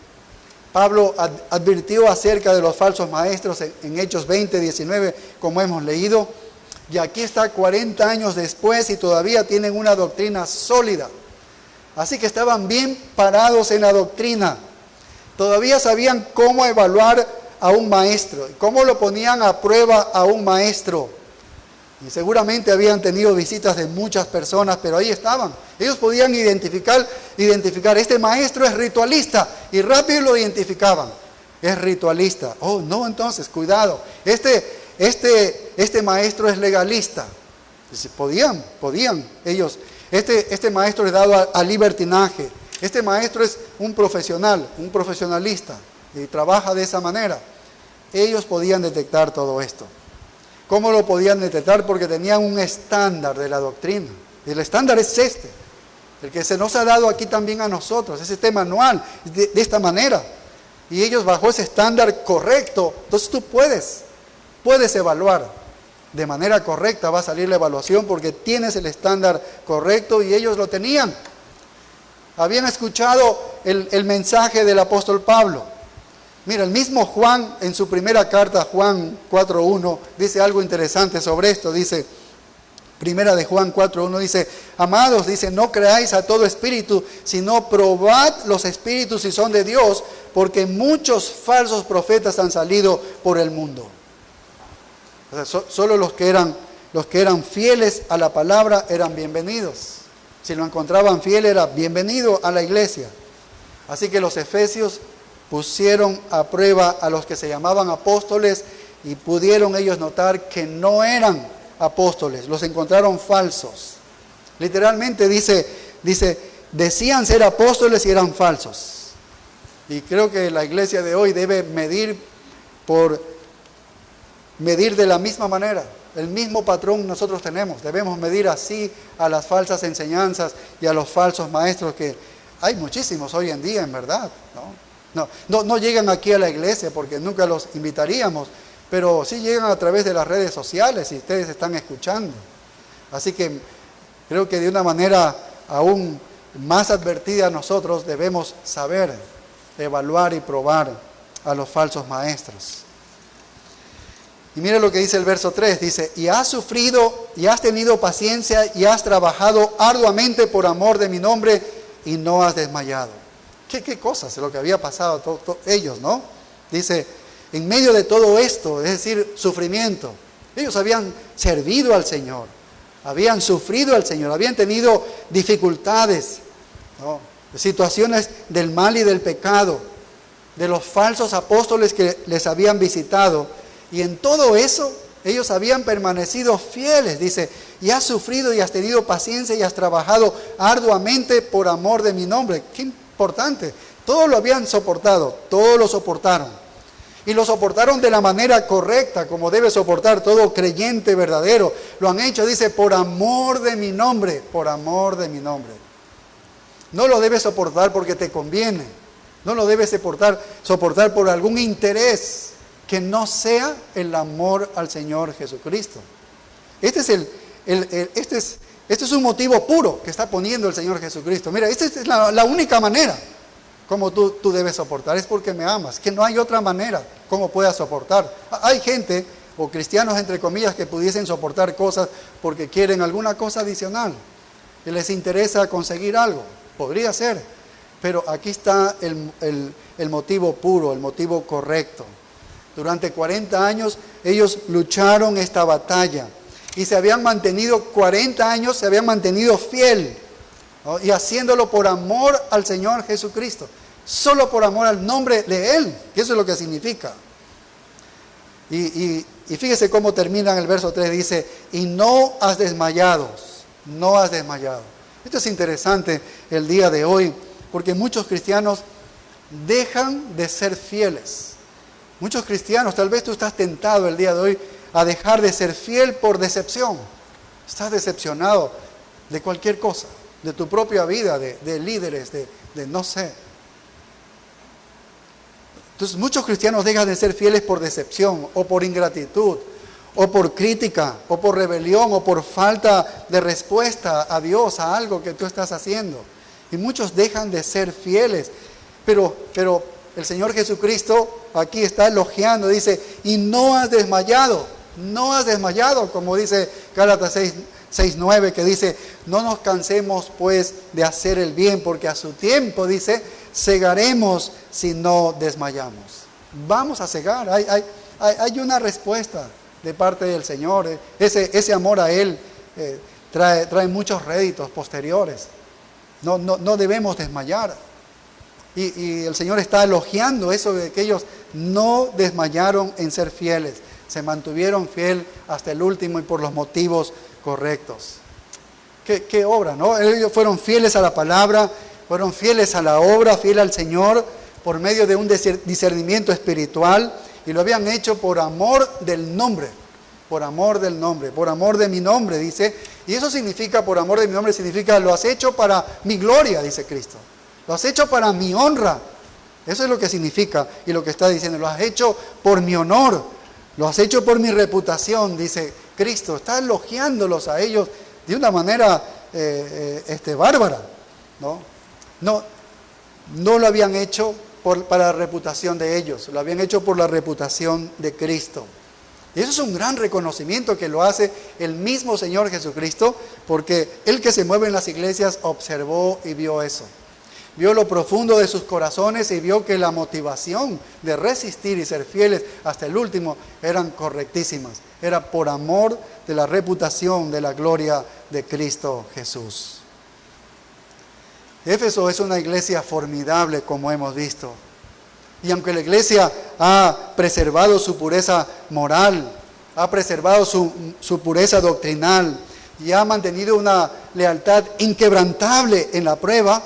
Pablo advirtió acerca de los falsos maestros en Hechos 20, 19, como hemos leído, y aquí está 40 años después y todavía tienen una doctrina sólida. Así que estaban bien parados en la doctrina. Todavía sabían cómo evaluar a un maestro, cómo lo ponían a prueba a un maestro. Y seguramente habían tenido visitas de muchas personas, pero ahí estaban. Ellos podían identificar, este maestro es ritualista, y rápido lo identificaban. Es ritualista. Oh, no, entonces, cuidado. Este maestro es legalista. Podían ellos. Este maestro es dado al libertinaje. Este maestro es un profesional, un profesionalista, y trabaja de esa manera. Ellos podían detectar todo esto. ¿Cómo lo podían detectar? Porque tenían un estándar de la doctrina. El estándar es el que se nos ha dado aquí también a nosotros, es este manual, de esta manera. Y ellos bajo ese estándar correcto, entonces tú puedes evaluar. De manera correcta va a salir la evaluación porque tienes el estándar correcto y ellos lo tenían. Habían escuchado el mensaje del apóstol Pablo. Mira, el mismo Juan en su primera carta, Juan 4.1, dice algo interesante sobre esto. Dice, primera de Juan 4.1, dice, amados, dice, no creáis a todo espíritu, sino probad los espíritus si son de Dios, porque muchos falsos profetas han salido por el mundo. O sea, solo los que eran fieles a la palabra eran bienvenidos. Si lo encontraban fiel, era bienvenido a la iglesia. Así que los efesios pusieron a prueba a los que se llamaban apóstoles y pudieron ellos notar que no eran apóstoles, los encontraron falsos. Literalmente dice, decían ser apóstoles y eran falsos. Y creo que la iglesia de hoy debe medir de la misma manera. El mismo patrón nosotros tenemos. Debemos medir así a las falsas enseñanzas y a los falsos maestros, que hay muchísimos hoy en día, en verdad, No llegan aquí a la iglesia porque nunca los invitaríamos, pero sí llegan a través de las redes sociales y ustedes están escuchando. Así que creo que de una manera aún más advertida nosotros debemos saber evaluar y probar a los falsos maestros. Y mire lo que dice el verso 3, dice, y has sufrido y has tenido paciencia y has trabajado arduamente por amor de mi nombre y no has desmayado. ¿Qué cosas? Lo que había pasado ellos, ¿no? Dice, en medio de todo esto, es decir, sufrimiento, ellos habían servido al Señor, habían sufrido al Señor, habían tenido dificultades, ¿no? Situaciones del mal y del pecado, de los falsos apóstoles que les habían visitado, y en todo eso ellos habían permanecido fieles. Dice, y has sufrido y has tenido paciencia y has trabajado arduamente por amor de mi nombre. Qué importante. Todos lo habían soportado, todos lo soportaron. Y lo soportaron de la manera correcta, como debe soportar todo creyente verdadero. Lo han hecho, dice, por amor de mi nombre, por amor de mi nombre. No lo debes soportar porque te conviene. No lo debes soportar por algún interés que no sea el amor al Señor Jesucristo. Este es un motivo puro que está poniendo el Señor Jesucristo. Mira, esta es la única manera como tú debes soportar. Es porque me amas, que no hay otra manera como puedas soportar. Hay gente, o cristianos entre comillas, que pudiesen soportar cosas porque quieren alguna cosa adicional, que les interesa conseguir algo. Podría ser, pero aquí está el motivo puro, el motivo correcto. Durante 40 años ellos lucharon esta batalla y se habían mantenido 40 años, se habían mantenido fiel, ¿no? Y haciéndolo por amor al Señor Jesucristo, solo por amor al nombre de Él, que eso es lo que significa. Y fíjese cómo termina en el verso 3, dice, y no has desmayado, no has desmayado. Esto es interesante el día de hoy, porque muchos cristianos dejan de ser fieles. Muchos cristianos, tal vez tú estás tentado el día de hoy a dejar de ser fiel por decepción. Estás decepcionado de cualquier cosa, de tu propia vida, de líderes, de no sé. Entonces muchos cristianos dejan de ser fieles por decepción, o por ingratitud, o por crítica, o por rebelión, o por falta de respuesta a Dios, a algo que tú estás haciendo. Y muchos dejan de ser fieles, pero el Señor Jesucristo aquí está elogiando, dice, y no has desmayado, como dice Gálatas 6:9, que dice, no nos cansemos pues de hacer el bien, porque a su tiempo, dice, segaremos si no desmayamos. Vamos a segar, hay una respuesta de parte del Señor. Ese amor a Él trae muchos réditos posteriores. No debemos desmayar. Y el Señor está elogiando eso de que ellos no desmayaron en ser fieles. Se mantuvieron fiel hasta el último y por los motivos correctos. ¿Qué obra, no? Ellos fueron fieles a la palabra, fueron fieles a la obra, fiel al Señor por medio de un discernimiento espiritual, y lo habían hecho por amor del nombre, por amor de mi nombre, dice. Y eso significa, por amor de mi nombre, significa, lo has hecho para mi gloria, dice Cristo. Lo has hecho para mi honra. Eso es lo que significa y lo que está diciendo. Lo has hecho por mi honor. Lo has hecho por mi reputación, dice Cristo. Está elogiándolos a ellos de una manera bárbara, ¿no? No lo habían hecho para la reputación de ellos, lo habían hecho por la reputación de Cristo. Y eso es un gran reconocimiento que lo hace el mismo Señor Jesucristo, porque el que se mueve en las iglesias observó y vio eso. Vio lo profundo de sus corazones y vio que la motivación de resistir y ser fieles hasta el último eran correctísimas. Era por amor de la reputación, de la gloria de Cristo Jesús. Éfeso es una iglesia formidable, como hemos visto. Y aunque la iglesia ha preservado su pureza moral, ha preservado su pureza doctrinal y ha mantenido una lealtad inquebrantable en la prueba,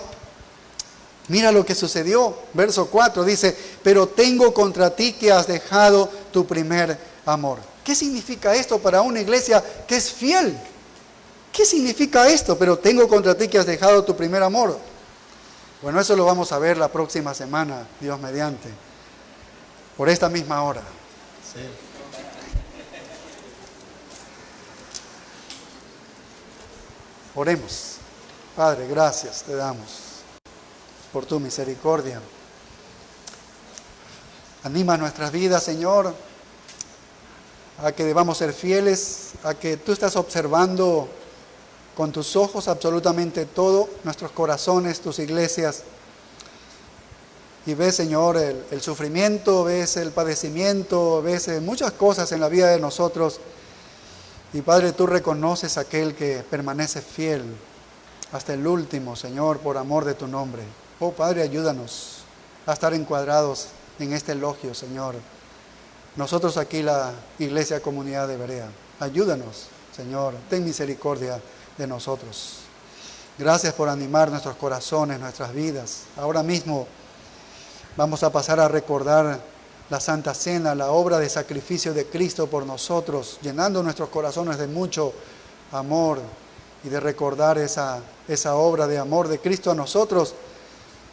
mira lo que sucedió. Verso 4 dice, pero tengo contra ti que has dejado tu primer amor. ¿Qué significa esto para una iglesia que es fiel? ¿Qué significa esto? Pero tengo contra ti que has dejado tu primer amor. Bueno, eso lo vamos a ver la próxima semana, Dios mediante, por esta misma hora. Sí. Oremos. Padre, gracias te damos por tu misericordia. Anima nuestras vidas, Señor, a que debamos ser fieles, a que tú estás observando con tus ojos absolutamente todo, nuestros corazones, tus iglesias. Y ves, Señor, el sufrimiento, ves el padecimiento, ves muchas cosas en la vida de nosotros. Y Padre, tú reconoces a aquel que permanece fiel hasta el último, Señor, por amor de tu nombre. Oh Padre, ayúdanos a estar encuadrados en este elogio, Señor. Nosotros aquí, la Iglesia Comunidad de Berea, ayúdanos, Señor, ten misericordia de nosotros. Gracias por animar nuestros corazones, nuestras vidas. Ahora mismo vamos a pasar a recordar la Santa Cena, la obra de sacrificio de Cristo por nosotros, llenando nuestros corazones de mucho amor y de recordar esa obra de amor de Cristo a nosotros.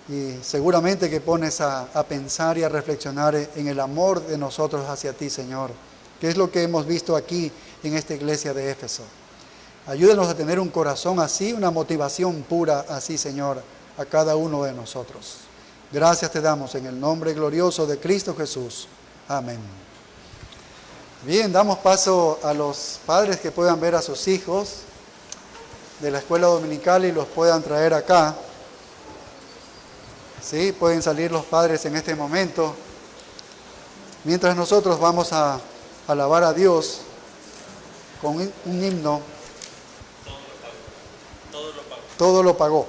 Y seguramente que pones a pensar y a reflexionar en el amor de nosotros hacia ti, Señor, que es lo que hemos visto aquí en esta iglesia de Éfeso. Ayúdanos a tener un corazón así, una motivación pura así, Señor, a cada uno de nosotros. Gracias te damos en el nombre glorioso de Cristo Jesús. Amén. Bien, damos paso a los padres que puedan ver a sus hijos de la escuela dominical y los puedan traer acá. Sí, pueden salir los padres en este momento. Mientras nosotros vamos a alabar a Dios con un himno. Todo lo pagó.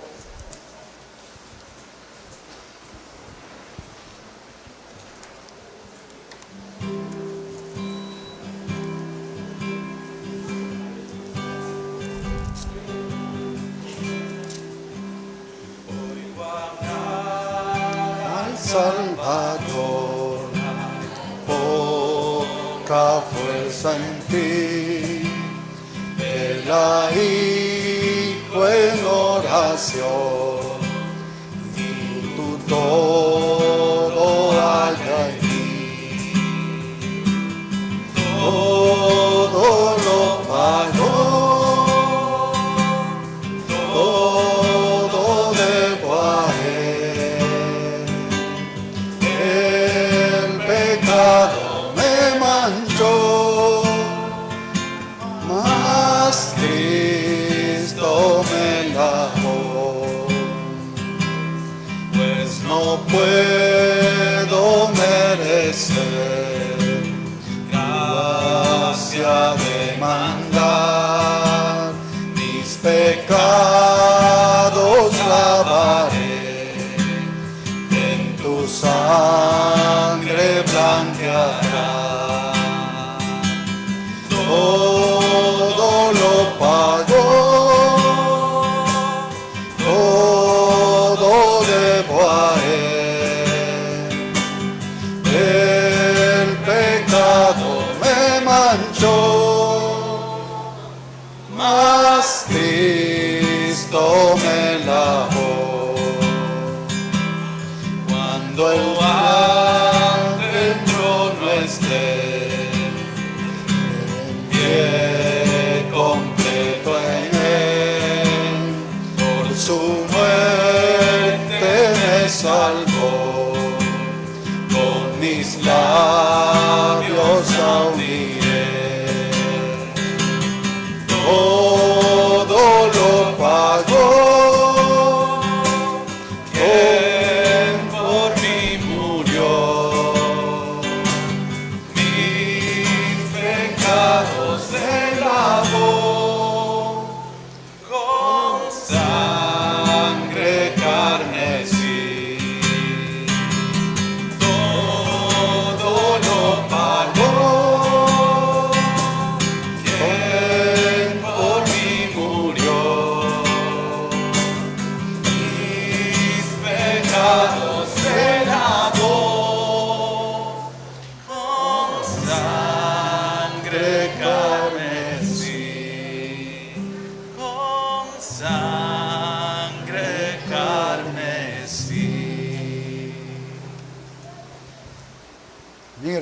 Al Salvador, poca fuerza en ti, Él la hijo en oración, tu todo haya en ti, todo lo pagó, todo debo a Él, el pecado me manchó, mas Cristo me lavó, pues no puedo merecer gracia de mandar, mis pecados lavaré, en tu sangre blanqueará. Todo lo pagó, todo debo a Él, el pecado me manchó, mas Cristo me lavó. Cuando el ángel trono esté, pie completo en Él, por su muerte me salvó,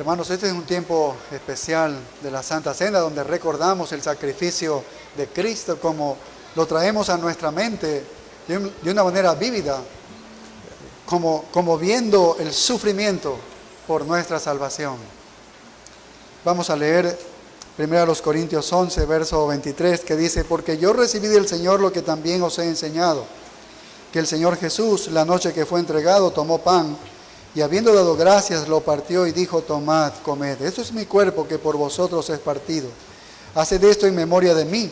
Hermanos, este es un tiempo especial de la Santa Cena donde recordamos el sacrificio de Cristo como lo traemos a nuestra mente de una manera vívida, como viendo el sufrimiento por nuestra salvación. Vamos a leer 1 Corintios 11, verso 23, que dice: porque yo recibí del Señor lo que también os he enseñado, que el Señor Jesús, la noche que fue entregado, tomó pan, y habiendo dado gracias, lo partió y dijo: tomad, comed, esto es mi cuerpo que por vosotros es partido. Haced esto en memoria de mí.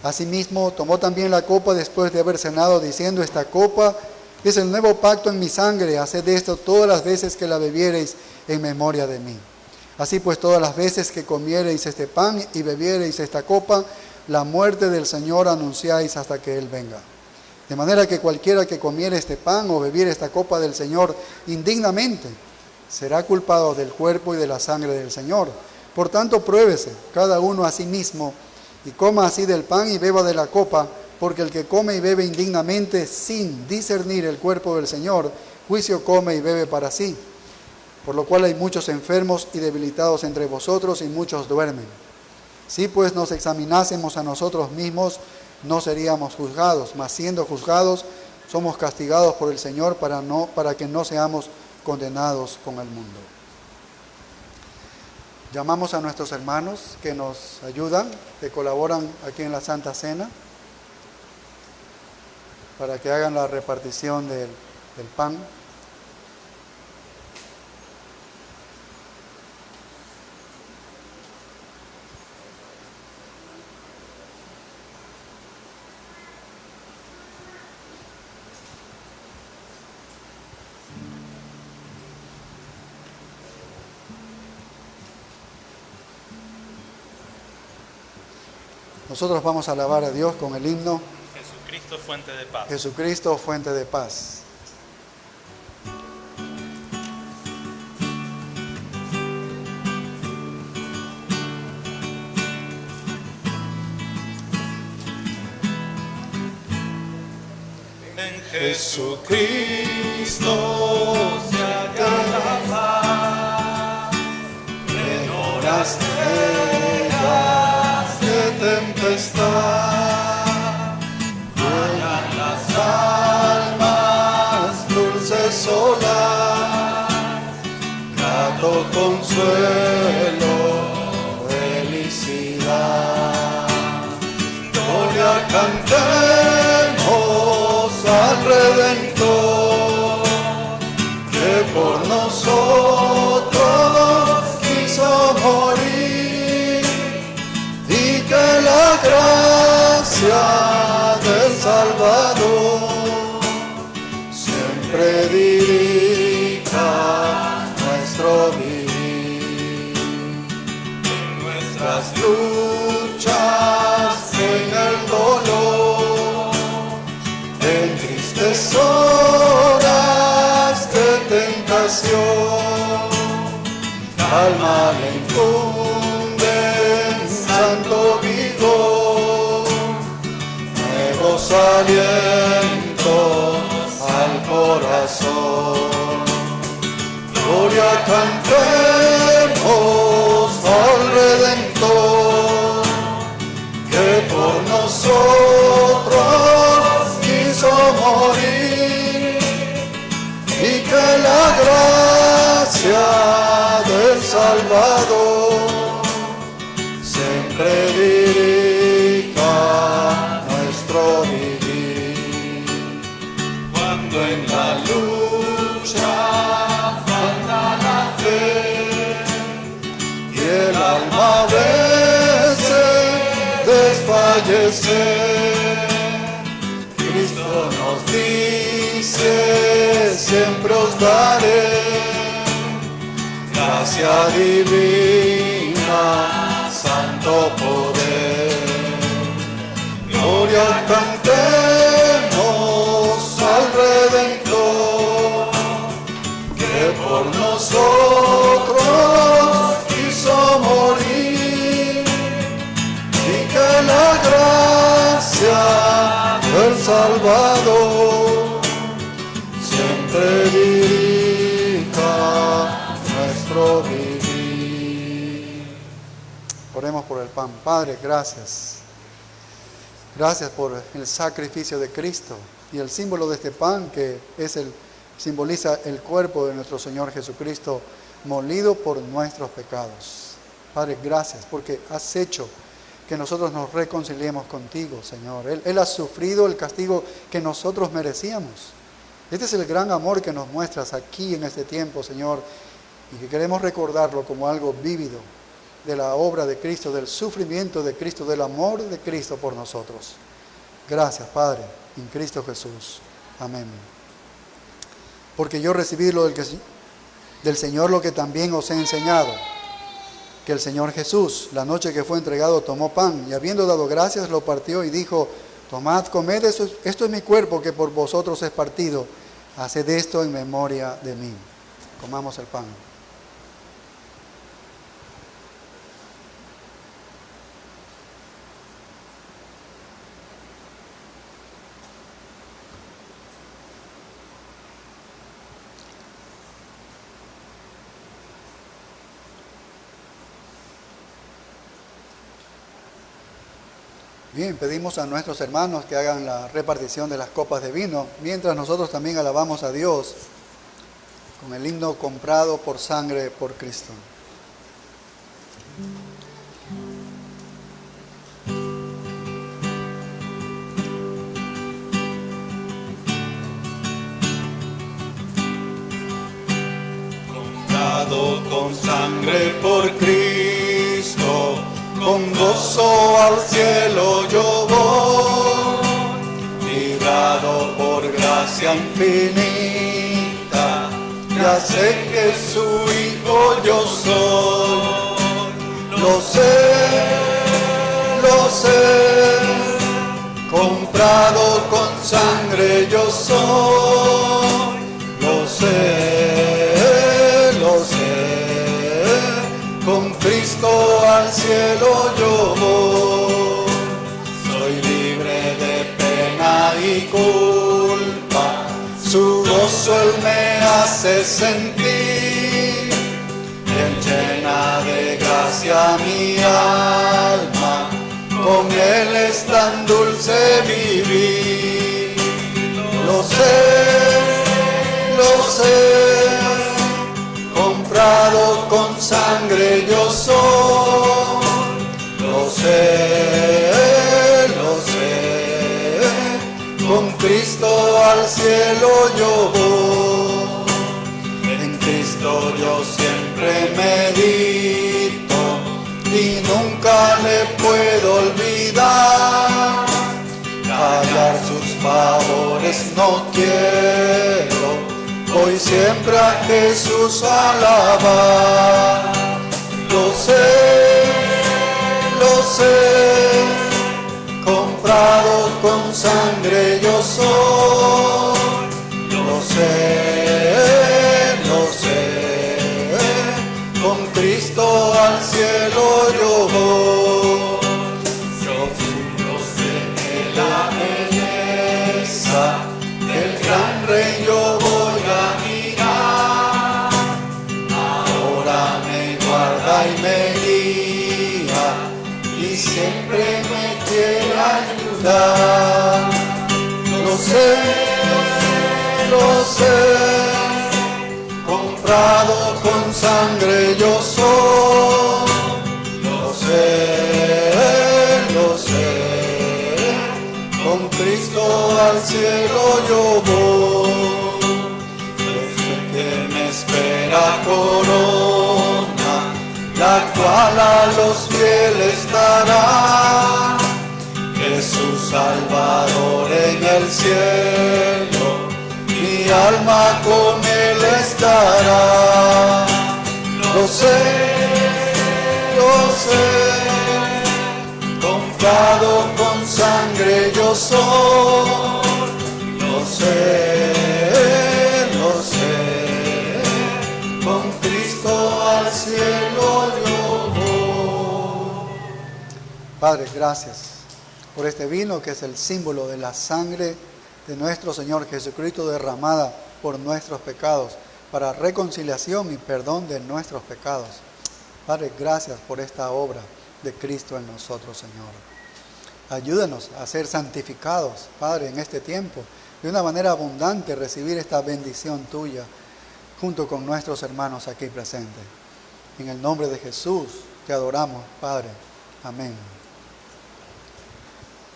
Asimismo, tomó también la copa después de haber cenado, diciendo: esta copa es el nuevo pacto en mi sangre. Haced esto todas las veces que la bebiereis en memoria de mí. Así pues, todas las veces que comiereis este pan y bebiereis esta copa, la muerte del Señor anunciáis hasta que Él venga. De manera que cualquiera que comiere este pan o bebiere esta copa del Señor indignamente, será culpado del cuerpo y de la sangre del Señor. Por tanto, pruébese cada uno a sí mismo, y coma así del pan y beba de la copa, porque el que come y bebe indignamente sin discernir el cuerpo del Señor, juicio come y bebe para sí. Por lo cual hay muchos enfermos y debilitados entre vosotros, y muchos duermen. Si pues nos examinásemos a nosotros mismos, no seríamos juzgados, mas siendo juzgados, somos castigados por el Señor para que no seamos condenados con el mundo. Llamamos a nuestros hermanos que nos ayudan, que colaboran aquí en la Santa Cena, para que hagan la repartición del pan. Nosotros vamos a alabar a Dios con el himno Jesucristo, fuente de paz. Jesucristo, fuente de paz. En Jesucristo se halla la paz, renó las eras de tempestad, hallan las almas dulces solas, grato consuelo, felicidad. Gloria cantemos al Redentor, que por nosotros quiso morir, y que la gracia del Salvador siempre dirija nuestro vivir. En nuestras luchas, en el dolor, en tristes horas de tentación, calma le infunden santo vigor, nuevos alientos al corazón. Gloria cantemos al Redentor, que por nosotros quiso morir, y que la gracia del Salvador siempre dirija nuestro vivir. Cuando en la lucha falta la fe y el alma vence desfallecer, Cristo nos dice: siempre os daré gracia divina, santo poder. Gloria cantemos al Redentor, que por nosotros quiso morir, y que la gracia del Salvador siempre dirija nuestro vivir. por el pan. Padre, gracias. Gracias por el sacrificio de Cristo y el símbolo de este pan que simboliza el cuerpo de nuestro Señor Jesucristo molido por nuestros pecados. Padre, gracias porque has hecho que nosotros nos reconciliemos contigo, Señor. Él ha sufrido el castigo que nosotros merecíamos. Este es el gran amor que nos muestras aquí en este tiempo, Señor, y que queremos recordarlo como algo vívido de la obra de Cristo, del sufrimiento de Cristo, del amor de Cristo por nosotros. Gracias, Padre, en Cristo Jesús. Amén. Porque yo recibí del Señor lo que también os he enseñado, que el Señor Jesús, la noche que fue entregado, tomó pan y habiendo dado gracias, lo partió y dijo: tomad, comed, esto es mi cuerpo que por vosotros es partido. Haced esto en memoria de mí. Comamos el pan. Bien, pedimos a nuestros hermanos que hagan la repartición de las copas de vino, mientras nosotros también alabamos a Dios con el himno comprado por sangre por Cristo. Comprado con sangre por Cristo, con gozo al cielo yo voy, librado por gracia infinita, ya sé que su hijo yo soy. Lo sé, comprado con sangre yo soy. Lo sé, con Cristo al cielo yo voy. Soy libre de pena y culpa, su gozo Él me hace sentir. Él llena de gracia mi alma, con Él es tan dulce vivir. Lo sé, comprado con sangre yo soy. Lo sé, con Cristo al cielo yo voy. En Cristo yo siempre medito y nunca le puedo olvidar. Callar sus favores no quiero, voy siempre a Jesús a alabar. Lo sé, comprado con sangre yo soy. Lo sé, con Cristo al cielo yo voy. Yo sé la belleza del gran Rey yo voy a mirar. Ahora me guarda y me guía y siempre me quiere ayudar. Lo sé, comprado con sangre yo soy. Lo sé, con Cristo al cielo yo voy. Yo sé que me espera corona, la cual a los fieles dará. Jesús Salvador en el cielo, mi alma con Él estará. Lo sé, comprado con sangre yo soy. Lo sé, con Cristo al cielo yo voy. Padre, gracias por este vino que es el símbolo de la sangre de nuestro Señor Jesucristo derramada por nuestros pecados para reconciliación y perdón de nuestros pecados. Padre, gracias por esta obra de Cristo en nosotros, Señor. Ayúdanos a ser santificados, Padre, en este tiempo, de una manera abundante, recibir esta bendición tuya junto con nuestros hermanos aquí presentes. En el nombre de Jesús te adoramos, Padre. Amén.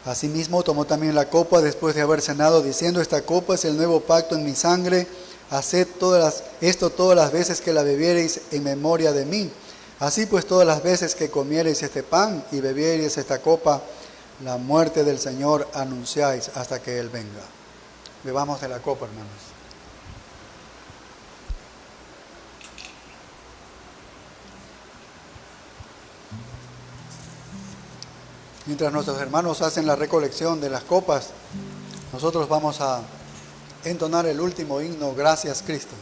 Asimismo tomó también la copa después de haber cenado, diciendo: esta copa es el nuevo pacto en mi sangre. Haced esto todas las veces que la bebiereis en memoria de mí. Así pues, todas las veces que comiereis este pan y bebiereis esta copa, la muerte del Señor anunciáis hasta que Él venga. Bebamos de la copa, hermanos. Mientras nuestros hermanos hacen la recolección de las copas, nosotros vamos a entonar el último himno, Gracias Cristo.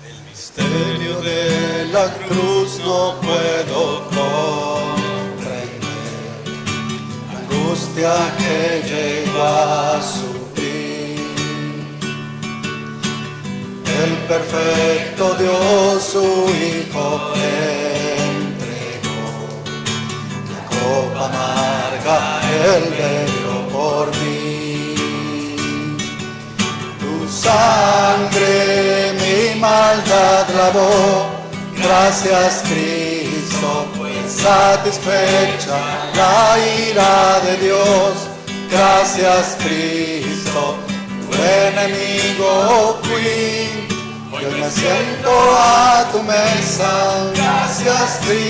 El misterio de la cruz no puedo comprender, la angustia que llegó a sufrir. El perfecto Dios su Hijo entregó, la copa amarga Él bebió por mí. Tu sangre mi maldad lavó, gracias Cristo, fue satisfecha la ira de Dios. Gracias Cristo, tu enemigo fui, hoy me siento a tu mesa. Gracias Cristo.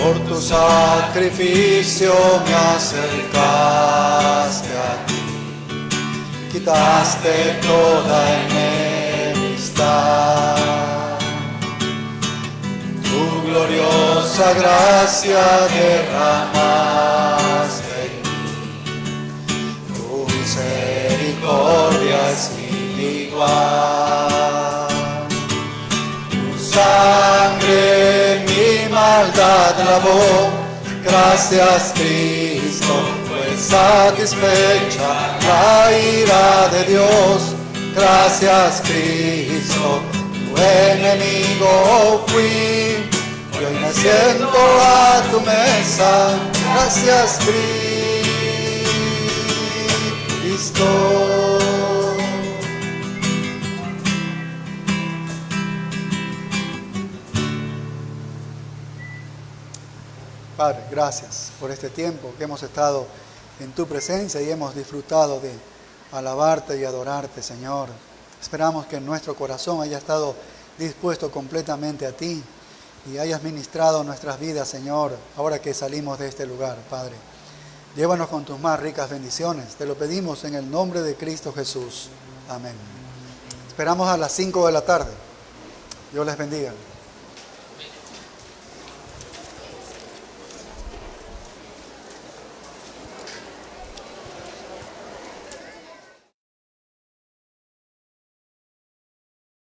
Por tu sacrificio me acercaste a ti, quitaste toda enemistad. Tu gloriosa gracia derramaste en mí, tu misericordia es sin igual. Tu sangre mi maldad lavó, gracias Cristo, fue satisfecha la ira de Dios. Gracias Cristo, tu enemigo fui, hoy me siento a tu mesa. Gracias Cristo. Padre, gracias por este tiempo que hemos estado en tu presencia y hemos disfrutado de alabarte y adorarte, Señor. Esperamos que nuestro corazón haya estado dispuesto completamente a ti y hayas ministrado nuestras vidas, Señor, ahora que salimos de este lugar, Padre. Llévanos con tus más ricas bendiciones. Te lo pedimos en el nombre de Cristo Jesús. Amén. Esperamos a las 5 de la tarde. Dios les bendiga.